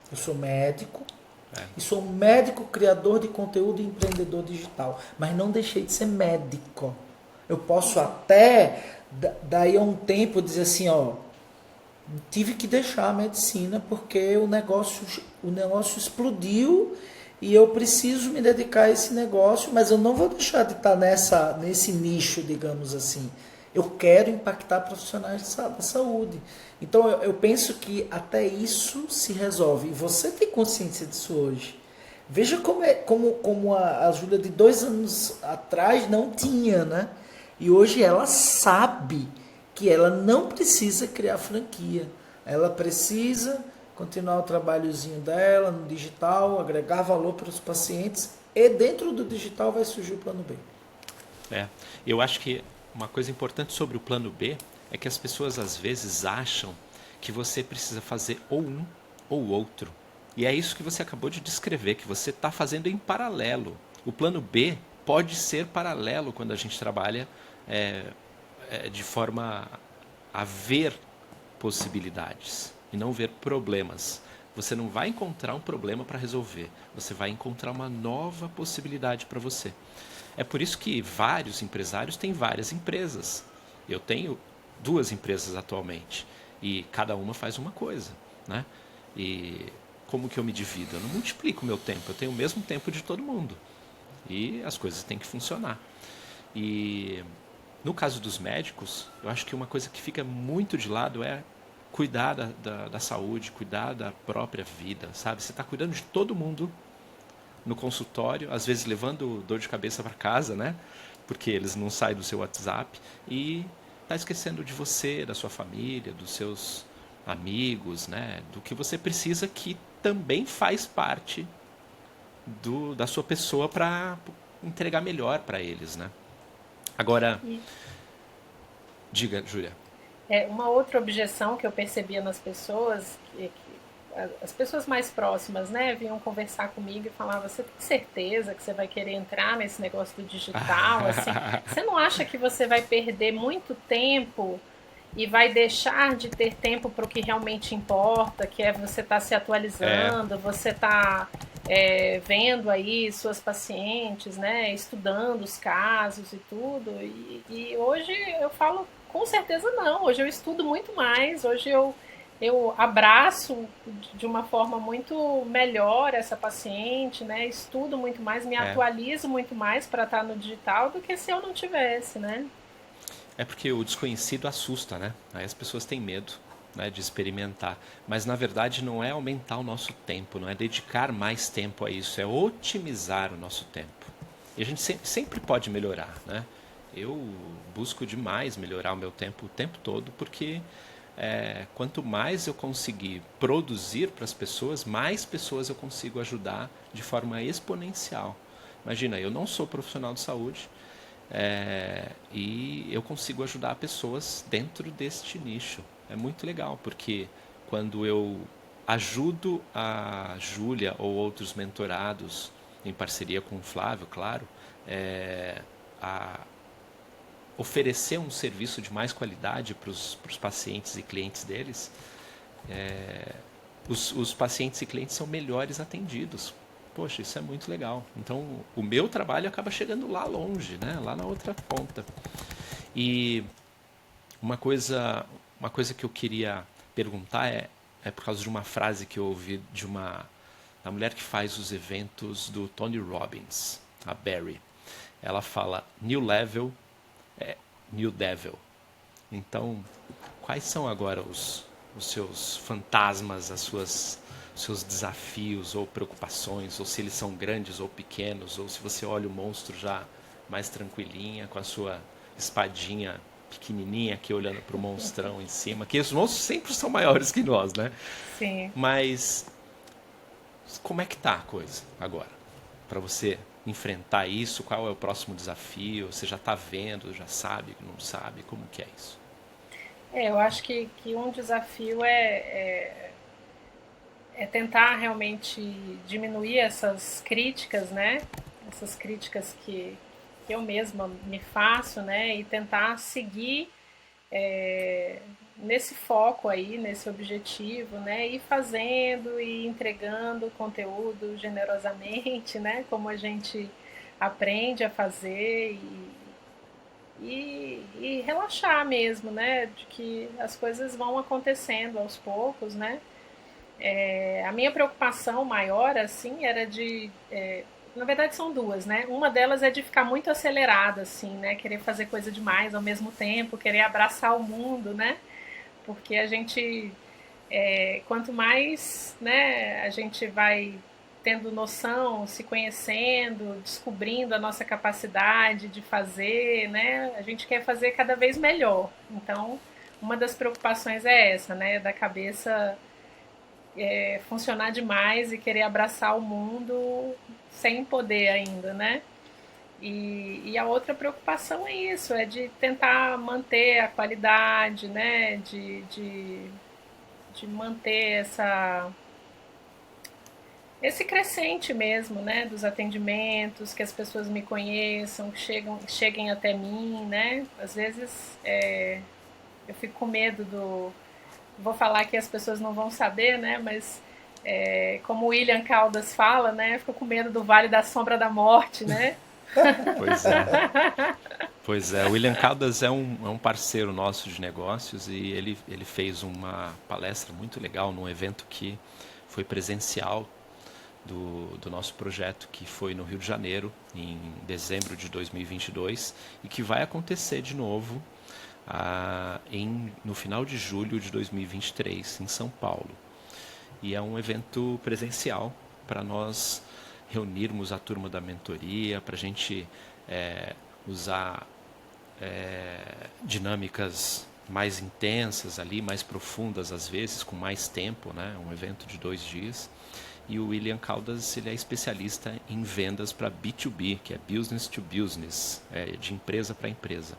Eu sou médico e sou um médico criador de conteúdo e empreendedor digital. Mas não deixei de ser médico. Eu posso até, daí a um tempo, dizer assim, tive que deixar a medicina porque o negócio explodiu e eu preciso me dedicar a esse negócio, mas eu não vou deixar de estar nesse nicho, digamos assim. Eu quero impactar profissionais da saúde. Então eu penso que até isso se resolve. E você tem consciência disso hoje. Veja como a Júlia de 2 anos atrás não tinha, né? E hoje ela sabe que ela não precisa criar franquia. Ela precisa continuar o trabalhozinho dela no digital, agregar valor para os pacientes e dentro do digital vai surgir o plano B. Eu acho que uma coisa importante sobre o plano B é que as pessoas às vezes acham que você precisa fazer ou um ou outro. E é isso que você acabou de descrever, que você está fazendo em paralelo. O plano B pode ser paralelo quando a gente trabalha de forma a ver possibilidades e não ver problemas. Você não vai encontrar um problema para resolver, você vai encontrar uma nova possibilidade para você. É por isso que vários empresários têm várias empresas. Eu tenho 2 empresas atualmente e cada uma faz uma coisa, né? E como que eu me divido? Eu não multiplico o meu tempo, eu tenho o mesmo tempo de todo mundo e as coisas têm que funcionar. E no caso dos médicos, eu acho que uma coisa que fica muito de lado é cuidar da saúde, cuidar da própria vida, sabe? Você está cuidando de todo mundo no consultório, às vezes levando dor de cabeça para casa, né? Porque eles não saem do seu WhatsApp e está esquecendo de você, da sua família, dos seus amigos, né? Do que você precisa, que também faz parte da sua pessoa para entregar melhor para eles, né? Agora, diga, Júlia. Uma outra objeção que eu percebia nas pessoas, que as pessoas mais próximas, né, vinham conversar comigo e falavam: você tem certeza que você vai querer entrar nesse negócio do digital? Assim, você não acha que você vai perder muito tempo e vai deixar de ter tempo para o que realmente importa, que é você estar se atualizando, você estar vendo aí suas pacientes, né, estudando os casos e tudo? E hoje eu falo, com certeza não. Hoje eu estudo muito mais, hoje eu abraço de uma forma muito melhor essa paciente, né? Estudo muito mais, me atualizo muito mais para estar no digital do que se eu não tivesse, né? É porque o desconhecido assusta, né? Aí as pessoas têm medo. né, de experimentar. Mas na verdade não é aumentar o nosso tempo, não é dedicar mais tempo a isso, é otimizar o nosso tempo. E a gente sempre pode melhorar, né? Eu busco demais melhorar o meu tempo o tempo todo, porque quanto mais eu conseguir produzir para as pessoas, mais pessoas eu consigo ajudar de forma exponencial. Imagina, eu não sou profissional de saúde, e eu consigo ajudar pessoas dentro deste nicho. É muito legal, porque quando eu ajudo a Júlia ou outros mentorados, em parceria com o Flávio, claro, a oferecer um serviço de mais qualidade para os pacientes e clientes deles, os pacientes e clientes são melhores atendidos. Poxa, isso é muito legal. Então, o meu trabalho acaba chegando lá longe, né? Lá na outra ponta. E uma coisa, uma coisa que eu queria perguntar é por causa de uma frase que eu ouvi da mulher que faz os eventos do Tony Robbins, a Barry. Ela fala, new level é new devil. Então, quais são agora os seus fantasmas, os seus desafios ou preocupações, ou se eles são grandes ou pequenos, ou se você olha o monstro já mais tranquilinha, com a sua espadinha pequenininha aqui olhando para o monstrão em cima, que os monstros sempre são maiores que nós, né? Sim. Mas como é que tá a coisa agora? Para você enfrentar isso, qual é o próximo desafio? Você já está vendo, já sabe, não sabe? Como que é isso? Eu acho que um desafio é tentar realmente diminuir essas críticas, né? Essas críticas que eu mesma me faço, né? E tentar seguir nesse foco aí, nesse objetivo, né? Ir fazendo e entregando conteúdo generosamente, né? Como a gente aprende a fazer e relaxar mesmo, né? De que as coisas vão acontecendo aos poucos, né? A minha preocupação maior, assim, era na verdade são duas, né? Uma delas é de ficar muito acelerada, assim, né? Querer fazer coisa demais ao mesmo tempo, querer abraçar o mundo, né? Porque a gente, quanto mais, né, a gente vai tendo noção, se conhecendo, descobrindo a nossa capacidade de fazer, né? A gente quer fazer cada vez melhor. Então, uma das preocupações é essa, né? Da cabeça funcionar demais e querer abraçar o mundo sem poder ainda, né? E a outra preocupação é isso, é de tentar manter a qualidade, né? De manter esse crescente mesmo, né? Dos atendimentos, que as pessoas me conheçam, que cheguem até mim, né? Às vezes eu fico com medo vou falar que as pessoas não vão saber, né? Mas como o William Caldas fala, né? Fico com medo do Vale da Sombra da Morte, né? Pois é. Pois é, o William Caldas é um parceiro nosso de negócios e ele fez uma palestra muito legal num evento que foi presencial do nosso projeto, que foi no Rio de Janeiro, em dezembro de 2022, e que vai acontecer de novo no final de julho de 2023, em São Paulo. E é um evento presencial para nós reunirmos a turma da mentoria, para a gente usar dinâmicas mais intensas ali, mais profundas às vezes, com mais tempo, né? Um evento de 2 dias. E o William Caldas, ele é especialista em vendas para B2B, que é business to business, de empresa para empresa.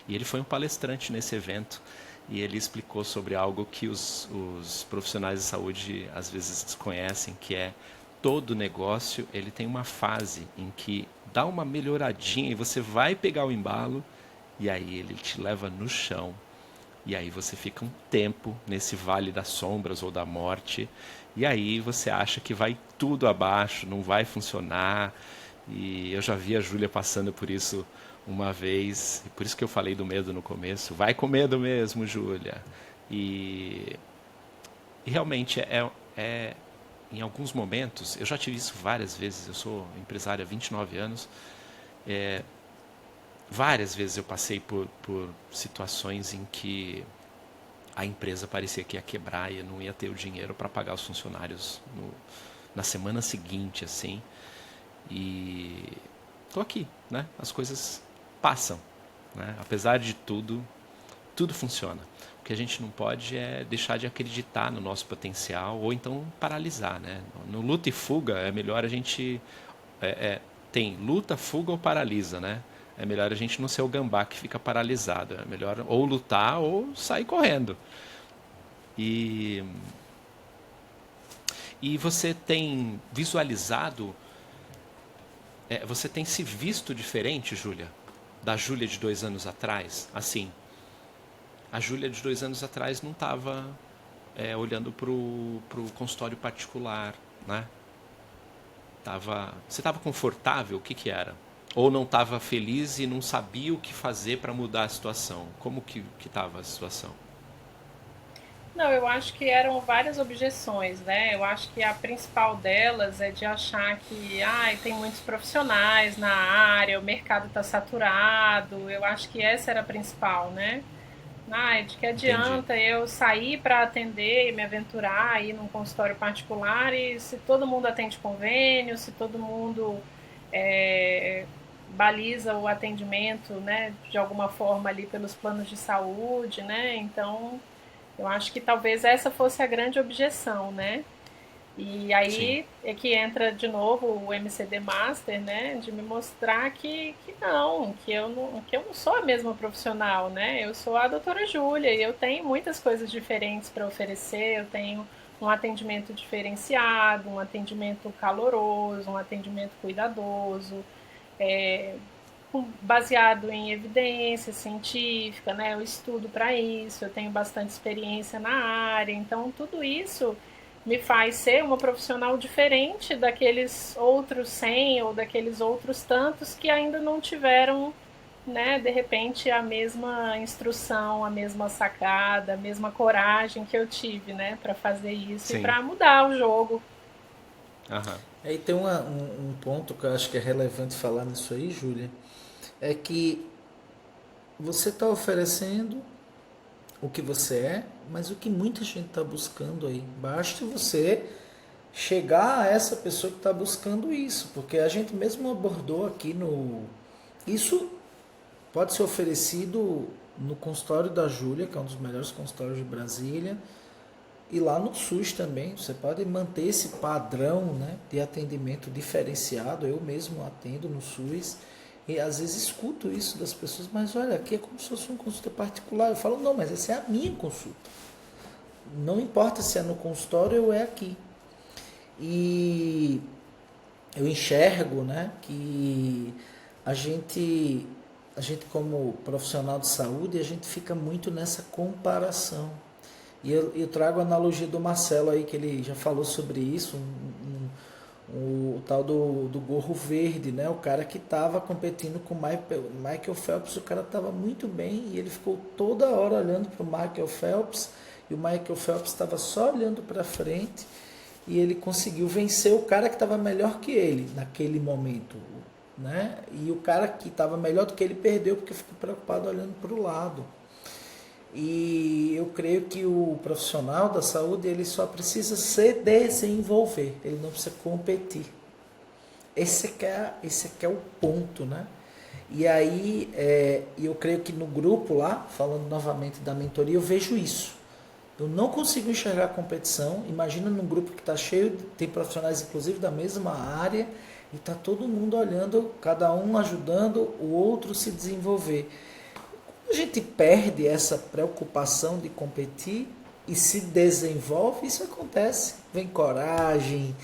E ele foi um palestrante nesse evento e ele explicou sobre algo que os profissionais de saúde às vezes desconhecem, que é todo negócio ele tem uma fase em que dá uma melhoradinha e você vai pegar o embalo e aí ele te leva no chão. E aí você fica um tempo nesse vale das sombras ou da morte. E aí você acha que vai tudo abaixo, não vai funcionar. E eu já vi a Júlia passando por isso uma vez. E por isso que eu falei do medo no começo. Vai com medo mesmo, Júlia. E realmente em alguns momentos, eu já tive isso várias vezes. Eu sou empresário há 29 anos. Várias vezes eu passei por situações em que a empresa parecia que ia quebrar e não ia ter o dinheiro para pagar os funcionários na semana seguinte, assim. E tô aqui, né? As coisas passam, né? Apesar de tudo, tudo funciona. O que a gente não pode é deixar de acreditar no nosso potencial ou então paralisar, né? No luta e fuga é melhor a gente tem luta, fuga ou paralisa, né? É melhor a gente não ser o gambá que fica paralisado. É melhor ou lutar ou sair correndo. E, e você tem visualizado, você tem se visto diferente, Júlia? Da Júlia de 2 anos atrás? Assim, a Júlia de 2 anos atrás não estava olhando pro consultório particular, né? Você estava confortável? O que que era? Ou não estava feliz e não sabia o que fazer para mudar a situação? Como que estava a situação? Não, eu acho que eram várias objeções, né? Eu acho que a principal delas é de achar que tem muitos profissionais na área, o mercado está saturado. Eu acho que essa era a principal, né? De que Entendi. adianta eu sair para atender e me aventurar aí num consultório particular e se todo mundo atende convênio, se todo mundo é, baliza o atendimento, né, de alguma forma ali pelos planos de saúde, né? Então, eu acho que talvez essa fosse a grande objeção, né? E Sim, aí é que entra de novo o MCD Master, né? De me mostrar que eu não sou a mesma profissional, né? Eu sou a doutora Júlia e eu tenho muitas coisas diferentes para oferecer. Eu tenho um atendimento diferenciado, um atendimento caloroso, um atendimento cuidadoso, é, baseado em evidência científica, né? Eu estudo para isso, eu tenho bastante experiência na área, então tudo isso me faz ser uma profissional diferente daqueles outros 100 ou daqueles outros tantos que ainda não tiveram, né, de repente a mesma instrução, a mesma sacada, a mesma coragem que eu tive, né, para fazer isso e sim. para mudar o jogo. Aham. Aí tem um ponto que eu acho que é relevante falar nisso aí, Júlia, é que você está oferecendo o que você é, mas o que muita gente está buscando aí. Basta você chegar a essa pessoa que está buscando isso, porque a gente mesmo abordou aqui no. Isso pode ser oferecido no consultório da Júlia, que é um dos melhores consultórios de Brasília, e lá no SUS também. Você pode manter esse padrão, né, de atendimento diferenciado. Eu mesmo atendo no SUS e às vezes escuto isso das pessoas, mas olha, aqui é como se fosse uma consulta particular. Eu falo, não, mas essa é a minha consulta. Não importa se é no consultório ou é aqui. E eu enxergo, né, que a gente, a gente como profissional de saúde, a gente fica muito nessa comparação. E eu trago a analogia do Marcelo aí, que ele já falou sobre isso, o tal do gorro verde, né? O cara que estava competindo com o Michael Phelps, o cara estava muito bem e ele ficou toda hora olhando para o Michael Phelps e o Michael Phelps estava só olhando para frente e ele conseguiu vencer o cara que estava melhor que ele naquele momento, né? E o cara que estava melhor do que ele perdeu porque ficou preocupado olhando para o lado. E eu creio que o profissional da saúde ele só precisa se desenvolver, ele não precisa competir. Esse é o ponto, né? E aí eu creio que no grupo lá, falando novamente da mentoria, eu vejo isso. Eu não consigo enxergar a competição. Imagina num grupo que está cheio, tem profissionais inclusive da mesma área, e está todo mundo olhando, cada um ajudando o outro se desenvolver. A gente perde essa preocupação de competir e se desenvolve, isso acontece. Vem coragem,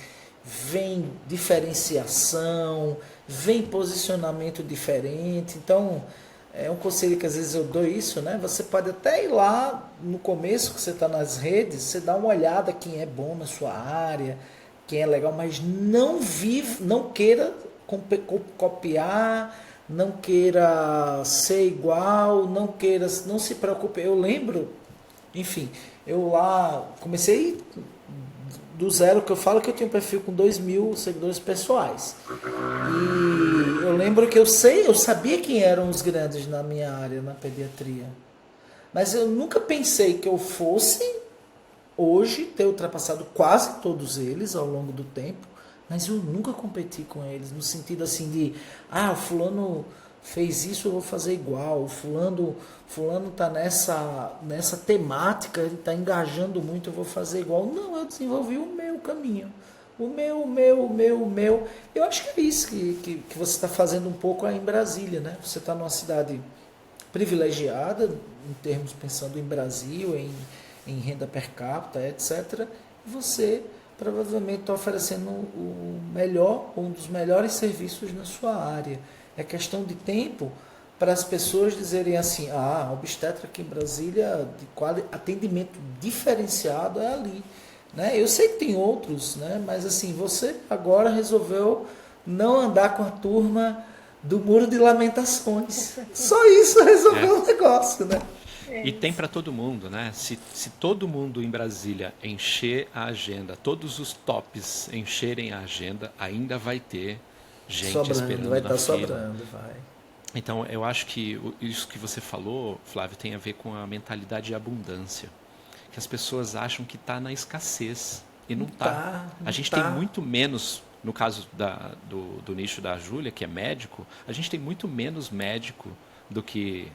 vem diferenciação, vem posicionamento diferente. Então, é um conselho que às vezes eu dou isso, né? Você pode até ir lá no começo que você está nas redes, você dá uma olhada quem é bom na sua área, quem é legal, mas não queira copiar, não queira ser igual, não se preocupe. Eu lembro, enfim, eu lá comecei do zero, que eu falo que eu tinha um perfil com 2.000 seguidores pessoais. E eu lembro que eu sabia quem eram os grandes na minha área, na pediatria. Mas eu nunca pensei que eu fosse hoje ter ultrapassado quase todos eles ao longo do tempo, mas eu nunca competi com eles, no sentido assim de, o fulano fez isso, eu vou fazer igual, fulano tá nessa temática, ele tá engajando muito, eu vou fazer igual. Não, eu desenvolvi o meu caminho. O meu. Eu acho que é isso que você está fazendo um pouco aí em Brasília, né? Você está numa cidade privilegiada, em termos pensando em Brasil, em renda per capita, etc. E você provavelmente está oferecendo o melhor, um dos melhores serviços na sua área. É questão de tempo para as pessoas dizerem assim, obstetra aqui em Brasília, atendimento diferenciado é ali. Né? Eu sei que tem outros, né? Mas assim, você agora resolveu não andar com a turma do Muro de Lamentações. Só isso resolveu o negócio, né? É E tem isso. para todo mundo, né? Se todo mundo em Brasília encher a agenda, todos os tops encherem a agenda, ainda vai ter gente Sobrando, vai esperando na estar fila. sobrando, vai. Então, eu acho que isso que você falou, Flávio, tem a ver com a mentalidade de abundância. Que as pessoas acham que está na escassez. E não está. A Não gente tem tá. muito menos, no caso do nicho da Júlia, que é médico, a gente tem muito menos médico do que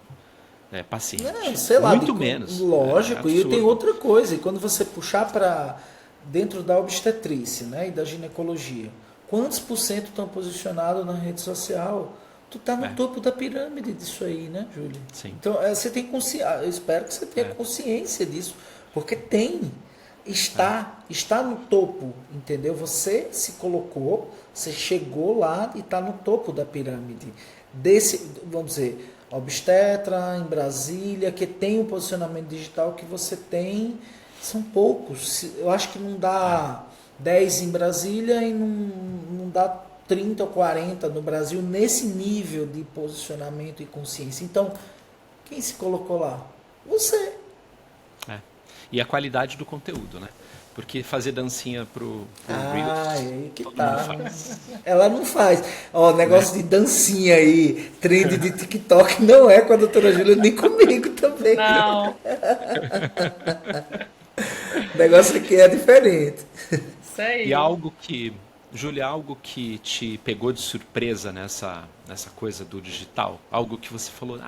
Né, paciente. sei lá, Muito menos. É lógico, e tem absurdo. outra coisa, e quando você puxar para dentro da obstetrícia, né, e da ginecologia, quantos por cento estão posicionados na rede social? Tu tá no É, topo da pirâmide disso aí, né, Júlio? sim. Então, você tem consciência, eu espero que você tenha É, consciência disso, porque tem, é, está no topo, entendeu? Você se colocou, você chegou lá e está no topo da pirâmide. Desse, vamos dizer, obstetra em Brasília, que tem um posicionamento digital que você tem, são poucos. Eu acho que não é. dá 10 em Brasília e não dá 30 ou 40 no Brasil nesse nível de posicionamento e consciência. Então, quem se colocou lá? Você. É. E a qualidade do conteúdo, né? Porque fazer dancinha pro Ah, Reels, é aí que todo mundo tá. faz, Ela não faz. Ó, né? negócio de dancinha aí, trend de TikTok, não é com a doutora Júlia, nem comigo também. Não, O negócio aqui é diferente. isso E aí. algo que, Júlia, algo que te pegou de surpresa nessa coisa do digital? Algo que você falou,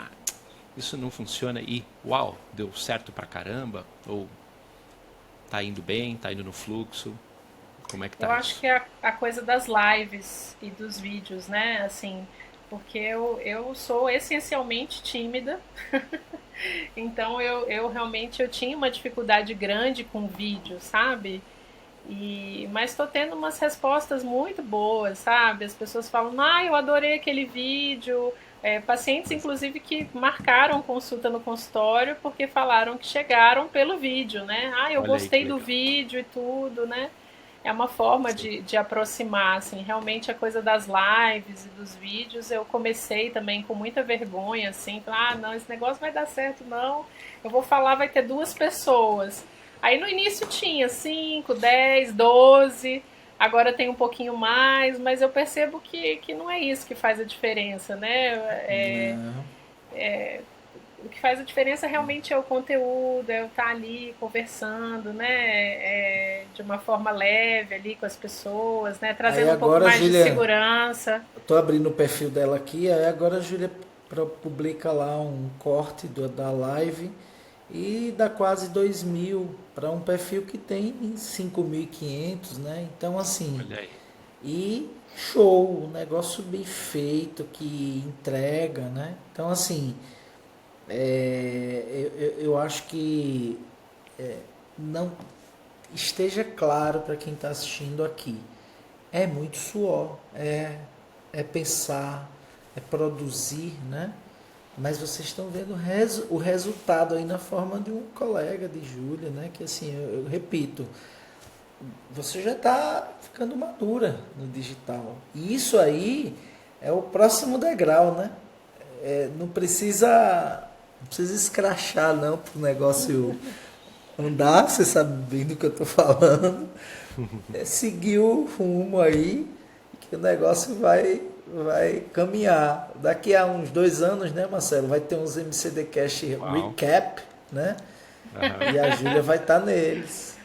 isso não funciona e, uau, deu certo pra caramba? Ou tá indo bem, tá indo no fluxo? Como é que Eu tá acho isso? que é a coisa das lives e dos vídeos, né? Assim, porque eu sou essencialmente tímida, então eu realmente eu tinha uma dificuldade grande com vídeo, sabe? Mas estou tendo umas respostas muito boas, sabe? As pessoas falam, eu adorei aquele vídeo. Pacientes, inclusive, que marcaram consulta no consultório porque falaram que chegaram pelo vídeo, né? Eu Olha aí que gostei do legal. vídeo e tudo, né? É uma forma Sim. de aproximar, assim, realmente a coisa das lives e dos vídeos. Eu comecei também com muita vergonha, assim, falar, não, esse negócio vai dar certo, não. Eu vou falar, vai ter duas pessoas. Aí no início tinha 5, 10, 12. Agora tem um pouquinho mais, mas eu percebo que não é isso que faz a diferença, né? Não. O que faz a diferença realmente é o conteúdo, é eu estar ali conversando, né? De uma forma leve ali com as pessoas, né? Aí Trazendo um pouco agora, mais de Júlia, segurança. eu tô abrindo o perfil dela aqui, aí agora a Júlia publica lá um corte da live e dá quase 2.000 para um perfil que tem 5.500, né? Então, assim, Olha aí. e show, um negócio bem feito que entrega, né? Então, assim, eu acho que não esteja claro para quem está assistindo aqui. É muito suor, é pensar, é produzir, né? Mas vocês estão vendo o resultado aí na forma de um colega de Júlia, né? Que assim, eu repito, você já está ficando madura no digital. E isso aí é o próximo degrau, né? Não precisa escrachar não para o negócio andar, você sabe bem do que eu estou falando. É seguir o rumo aí que o negócio vai caminhar. Daqui a uns 2 anos, né, Marcelo? Vai ter uns MCD Cash Uau. Recap. né? Aham. E a Júlia vai estar neles.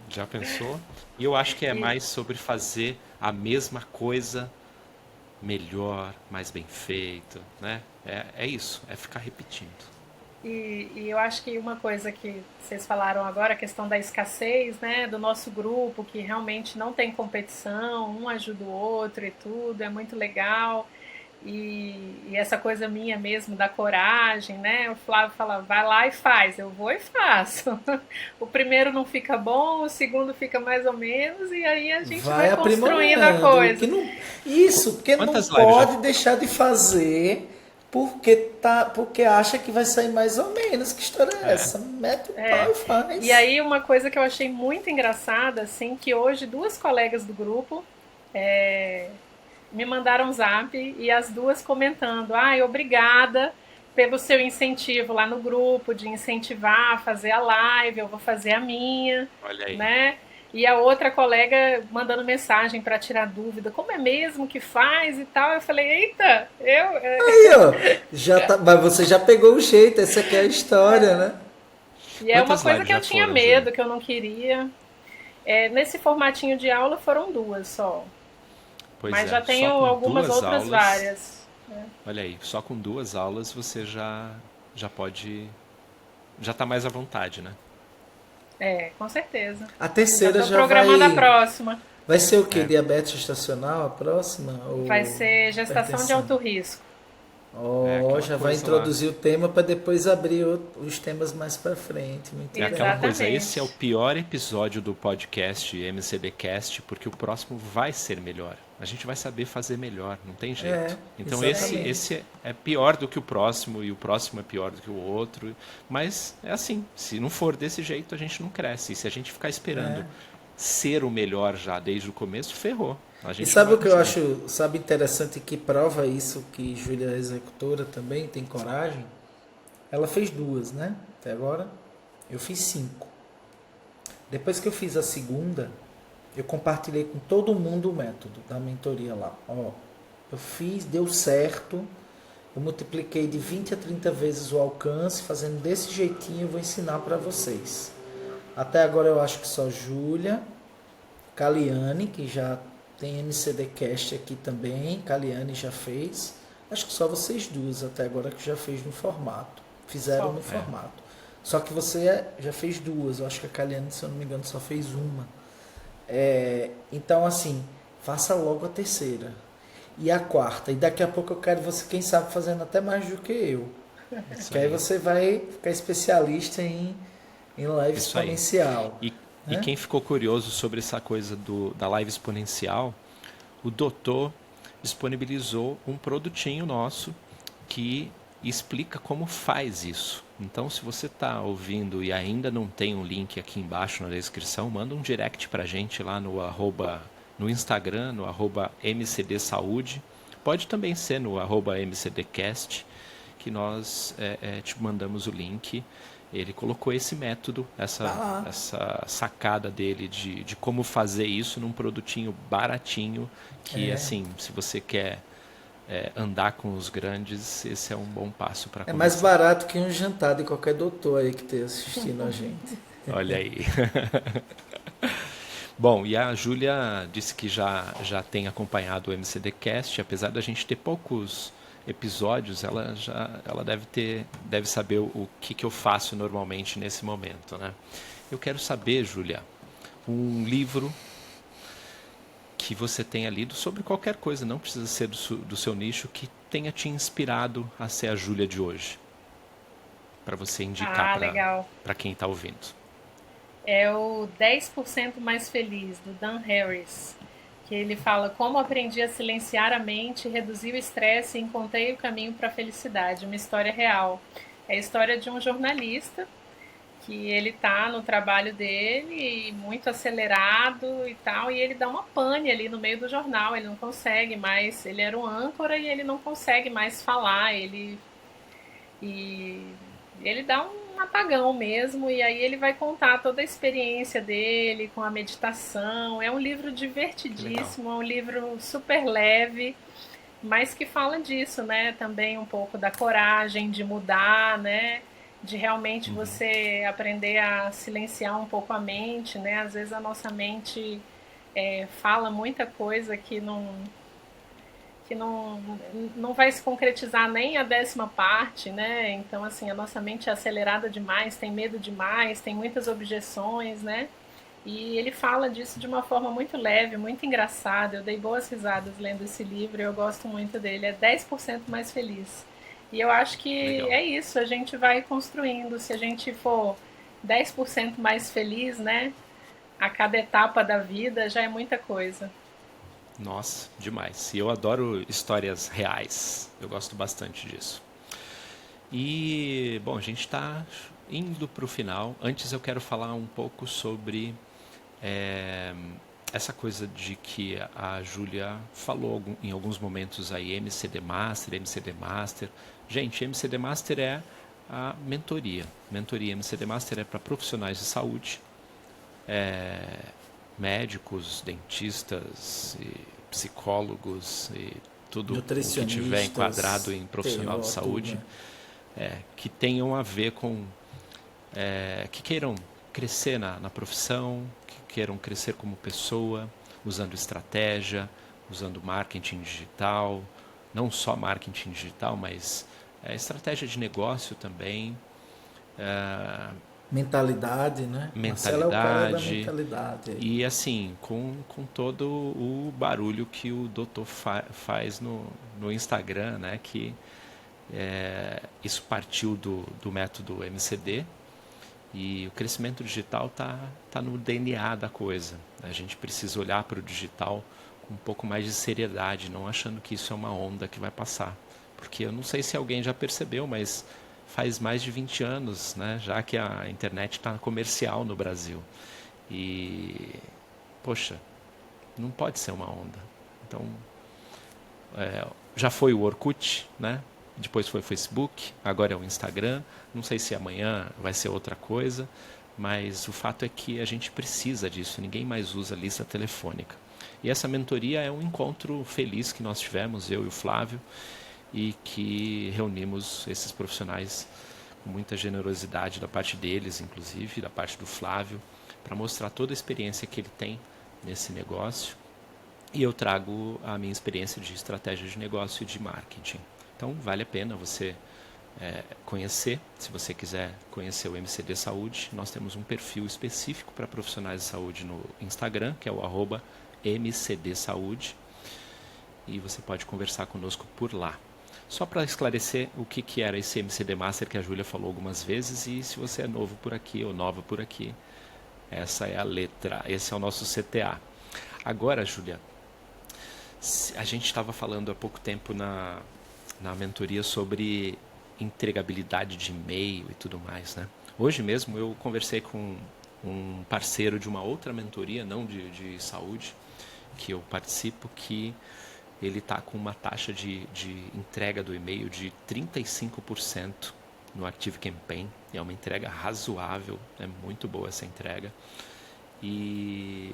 Já pensou? E eu acho que é mais sobre fazer a mesma coisa melhor, mais bem feito, né? É isso, é ficar repetindo. E eu acho que uma coisa que vocês falaram agora, a questão da escassez, né, do nosso grupo, que realmente não tem competição, um ajuda o outro e tudo, é muito legal. E essa coisa minha mesmo da coragem, né? O Flávio fala, vai lá e faz. Eu vou e faço. O primeiro não fica bom, o segundo fica mais ou menos, e aí a gente Vai vai construindo a aprimorando. Que coisa. não, isso, porque não Quantas lives já pode deixar de fazer porque acha que vai sair mais ou menos. Que história é é, essa? Mete o pau É. e E faz. aí uma coisa que eu achei muito engraçada, assim, que hoje duas colegas do grupo me mandaram um zap e as duas comentando, ai, obrigada pelo seu incentivo lá no grupo, de incentivar a fazer a live, eu vou fazer a minha, olha aí. né? E a outra colega mandando mensagem para tirar dúvida, como é mesmo que faz e tal. Eu falei, eita, Aí, ó. Já tá, mas você já pegou o jeito, essa aqui é a história, né? E é uma Quantas coisa lives que eu já tinha foram, Júlia? medo, que eu não queria. É, nesse formatinho de aula foram duas só, Pois mas já é, tenho só com algumas duas outras aulas, várias. Né? olha aí, só com duas aulas você já pode, já tá mais à vontade, né? É, com certeza. A Já terceira estou já programando a vai. próxima. Vai ser o quê? É, Diabetes gestacional a próxima? Vai Ou ser gestação de hipertensão? alto risco. Ó, aquela já vai coisa lá. introduzir o tema para depois abrir os temas mais para frente. Muito É bem. aquela coisa, esse é o Exatamente. pior episódio do podcast MCDcast, porque o próximo vai ser melhor. A gente vai saber fazer melhor, não tem É, jeito. Então esse, exatamente. esse é pior do que o próximo, e o próximo é pior do que o outro. Mas é assim, se não for desse jeito, a gente não cresce. E se a gente ficar esperando ser o melhor já desde o começo, ferrou. A E gente não sabe vai o que eu conseguir. acho, sabe, interessante que prova isso que Júlia é executora também, tem coragem? Ela fez duas, né? Até agora. Eu fiz cinco. Depois que eu fiz a segunda, eu compartilhei com todo mundo o método da mentoria lá. Ó, eu fiz, deu certo. Eu multipliquei de 20 a 30 vezes o alcance, fazendo desse jeitinho, eu vou ensinar para vocês. Até agora eu acho que só Júlia, Caliane, que já tem MCDcast aqui também, Caliane já fez. Acho que só vocês duas até agora que já fez no formato. Fizeram Só. no formato. Só que você já fez duas, eu acho que a Caliane, se eu não me engano, só fez uma. Então, assim, faça logo a terceira. E a quarta. E daqui a pouco eu quero você, quem sabe, fazendo até mais do que eu. Isso Que aí aí, você vai ficar especialista em live isso aí. exponencial. E Né? quem ficou curioso sobre essa coisa da live exponencial, o doutor disponibilizou um produtinho nosso que explica como faz isso. Então, se você está ouvindo e ainda não tem um link aqui embaixo na descrição, manda um direct para a gente lá no Instagram, no @MCD Saúde. Pode também ser no @MCDcast, que nós te mandamos o link. Ele colocou esse método, Tá lá. essa sacada dele de como fazer isso num produtinho baratinho, que assim, se você quer andar com os grandes, esse é um bom passo para É mais começar. barato que um jantar de qualquer doutor aí que esteja assistindo a gente. Olha aí. Bom, e a Júlia disse que já tem acompanhado o MCDcast, apesar da gente ter poucos episódios, ela deve saber o que eu faço normalmente nesse momento, né? Eu quero saber, Júlia, um livro que você tenha lido sobre qualquer coisa, não precisa ser do seu nicho, que tenha te inspirado a ser a Júlia de hoje, para você indicar Ah, legal. para quem está ouvindo. É o 10% mais feliz, do Dan Harris. Que ele fala como aprendi a silenciar a mente, reduzir o estresse e encontrei o caminho para a felicidade. Uma história real. É a história de um jornalista que ele tá no trabalho dele, muito acelerado e tal, e ele dá uma pane ali no meio do jornal, ele não consegue mais, ele era um âncora e ele não consegue mais falar, e ele dá um apagão mesmo, e aí ele vai contar toda a experiência dele com a meditação. É um livro Que legal. divertidíssimo, é um livro super leve, mas que fala disso, né? Também um pouco da coragem de mudar, né? de realmente Uhum. você aprender a silenciar um pouco a mente, né? Às vezes a nossa mente fala muita coisa que não vai se concretizar nem a 10ª parte, né? Então, assim, a nossa mente é acelerada demais, tem medo demais, tem muitas objeções, né? E ele fala disso de uma forma muito leve, muito engraçada. Eu dei boas risadas lendo esse livro e eu gosto muito dele. É 10% mais feliz. E eu acho que Legal. é isso, a gente vai construindo. Se a gente for 10% mais feliz, né? A cada etapa da vida já é muita coisa. Nossa, demais. E eu adoro histórias reais. Eu gosto bastante disso. E, bom, a gente está indo para o final. Antes eu quero falar um pouco sobre é, essa coisa de que a Júlia falou em alguns momentos aí, MCD Master, MCD Master. Gente, MCD Master é a mentoria. Mentoria MCD Master é para profissionais de saúde, médicos, dentistas, e psicólogos e tudo o que tiver enquadrado Nutricionistas, em profissional de TO, tudo, saúde, né? que tenham a ver com que queiram crescer na profissão, que queiram crescer como pessoa, usando estratégia, usando marketing digital, não só marketing digital, mas estratégia de negócio também, Mentalidade, né? Marcelo é o cara da mentalidade. mentalidade aí. E assim, com todo o barulho que o doutor faz no Instagram, né? Que isso partiu do método MCD, e o crescimento digital tá no DNA da coisa. A gente precisa olhar para o digital com um pouco mais de seriedade, não achando que isso é uma onda que vai passar. Porque eu não sei se alguém já percebeu, mas faz mais de 20 anos, né, já que a internet está comercial no Brasil. E, poxa, não pode ser uma onda. Então, já foi o Orkut, né? Depois foi o Facebook, agora é o Instagram. Não sei se amanhã vai ser outra coisa, mas o fato é que a gente precisa disso. Ninguém mais usa lista telefônica. E essa mentoria é um encontro feliz que nós tivemos, eu e o Flávio, e que reunimos esses profissionais com muita generosidade da parte deles, inclusive, da parte do Flávio, para mostrar toda a experiência que ele tem nesse negócio, e eu trago a minha experiência de estratégia de negócio e de marketing. Então, vale a pena você conhecer. Se você quiser conhecer o MCD Saúde, nós temos um perfil específico para profissionais de saúde no Instagram, que é o @MCD Saúde, e você pode conversar conosco por lá. Só para esclarecer o que era esse MCD Master que a Júlia falou algumas vezes, e se você é novo por aqui ou nova por aqui, essa é a letra, esse é o nosso CTA. Agora, Júlia, a gente estava falando há pouco tempo na mentoria sobre entregabilidade de e-mail e tudo mais, né? Hoje mesmo eu conversei com um parceiro de uma outra mentoria, não de saúde, que eu participo, que ele está com uma taxa de entrega do e-mail de 35% no Active Campaign. É uma entrega razoável, é muito boa essa entrega. E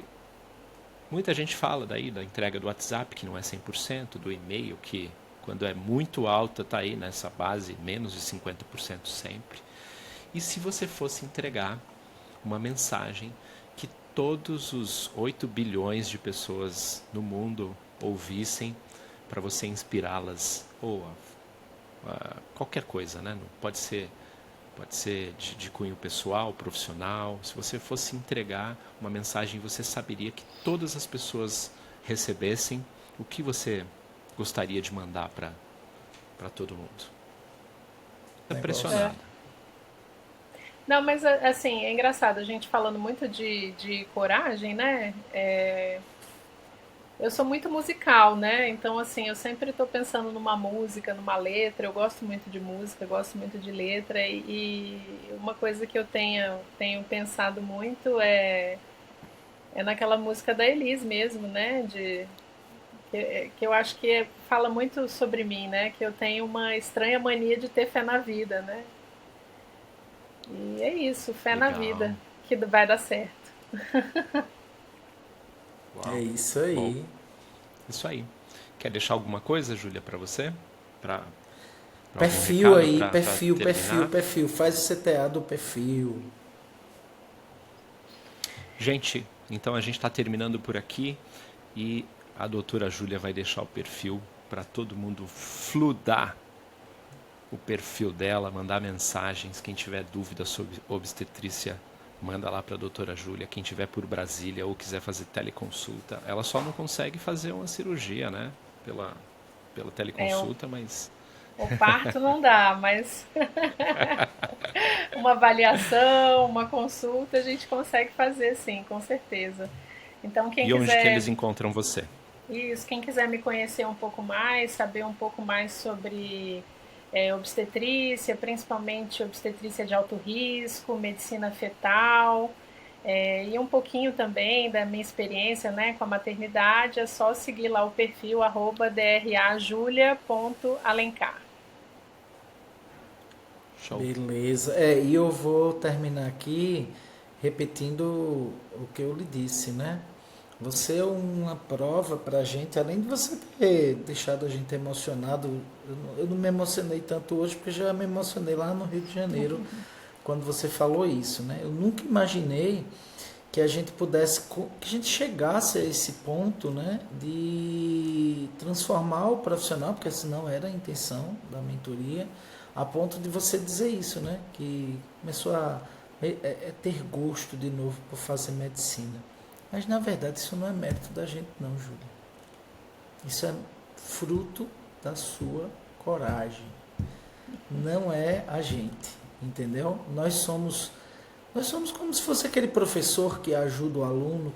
muita gente fala daí da entrega do WhatsApp, que não é 100%, do e-mail, que quando é muito alta está aí nessa base, menos de 50% sempre. E se você fosse entregar uma mensagem que todos os 8 bilhões de pessoas no mundo ouvissem, para você inspirá-las, ou qualquer coisa, né? Não pode ser de cunho pessoal, profissional. Se você fosse entregar uma mensagem, você saberia que todas as pessoas recebessem, o que você gostaria de mandar para todo mundo? Negócio. É. Impressionado. Não, mas assim, é engraçado, a gente falando muito de coragem, né? Eu sou muito musical, né? Então, assim, eu sempre estou pensando numa música, numa letra. Eu gosto muito de música, gosto muito de letra. E uma coisa que eu tenho pensado muito é naquela música da Elis mesmo, né? Que eu acho que fala muito sobre mim, né? Que eu tenho uma estranha mania de ter fé na vida, né? E é isso, fé na vida, Legal. que vai dar certo. É Uau. isso Bom, aí. isso aí. Quer deixar alguma coisa, Júlia, para você? Para Algum Perfil recado aí, para terminar? perfil. Faz o CTA do perfil. Gente, então a gente está terminando por aqui e a doutora Júlia vai deixar o perfil para todo mundo fludar o perfil dela, mandar mensagens. Quem tiver dúvida sobre obstetrícia, manda lá para a doutora Júlia. Quem tiver por Brasília ou quiser fazer teleconsulta, ela só não consegue fazer uma cirurgia, né? Pela É, teleconsulta, mas o parto não dá, mas uma avaliação, uma consulta a gente consegue fazer sim, com certeza. Então, quem e onde que eles quiser encontram você? isso, quem quiser me conhecer um pouco mais, saber um pouco mais sobre obstetrícia, principalmente obstetrícia de alto risco, medicina fetal, e um pouquinho também da minha experiência, né, com a maternidade, é só seguir lá o perfil @drajulia.alencar. Show. Beleza. E eu vou terminar aqui repetindo o que eu lhe disse, né? Você é uma prova pra gente, além de você ter deixado a gente emocionado, eu não me emocionei tanto hoje porque já me emocionei lá no Rio de Janeiro quando você falou isso, né? Eu nunca imaginei que a gente pudesse, que a gente chegasse a esse ponto, né, de transformar o profissional, porque essa não era a intenção da mentoria, a ponto de você dizer isso, né, que começou a ter gosto de novo por fazer medicina. Mas na verdade isso não é mérito da gente não, Júlia. Isso é fruto da sua coragem. Não é a gente, entendeu? Nós somos como se fosse aquele professor que ajuda o aluno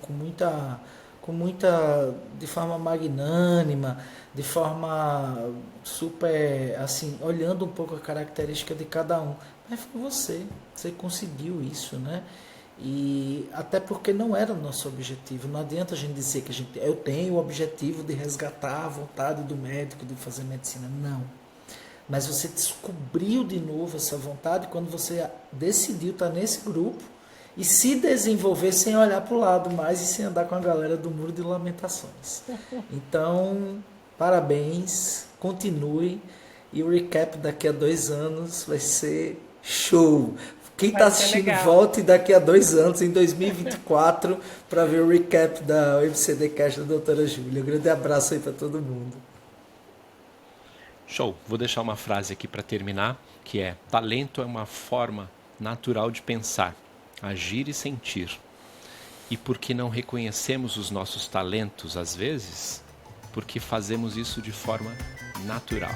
de forma magnânima, de forma super, assim, olhando um pouco a característica de cada um. Mas foi você conseguiu isso, né? E até porque não era o nosso objetivo. Não adianta a gente dizer que eu tenho o objetivo de resgatar a vontade do médico de fazer medicina. Não. Mas você descobriu de novo essa vontade quando você decidiu estar nesse grupo e se desenvolver sem olhar para o lado mais e sem andar com a galera do Muro de Lamentações. Então, parabéns, continue e o recap daqui a 2 anos vai ser show. Quem está Vai ser assistindo, legal. volte daqui a 2 anos, em 2024, para ver o recap da UFCD Cast da doutora Júlia. Um grande abraço aí para todo mundo. Show. Vou deixar uma frase aqui para terminar, que é: talento é uma forma natural de pensar, agir e sentir. E por que não reconhecemos os nossos talentos às vezes? Porque fazemos isso de forma natural.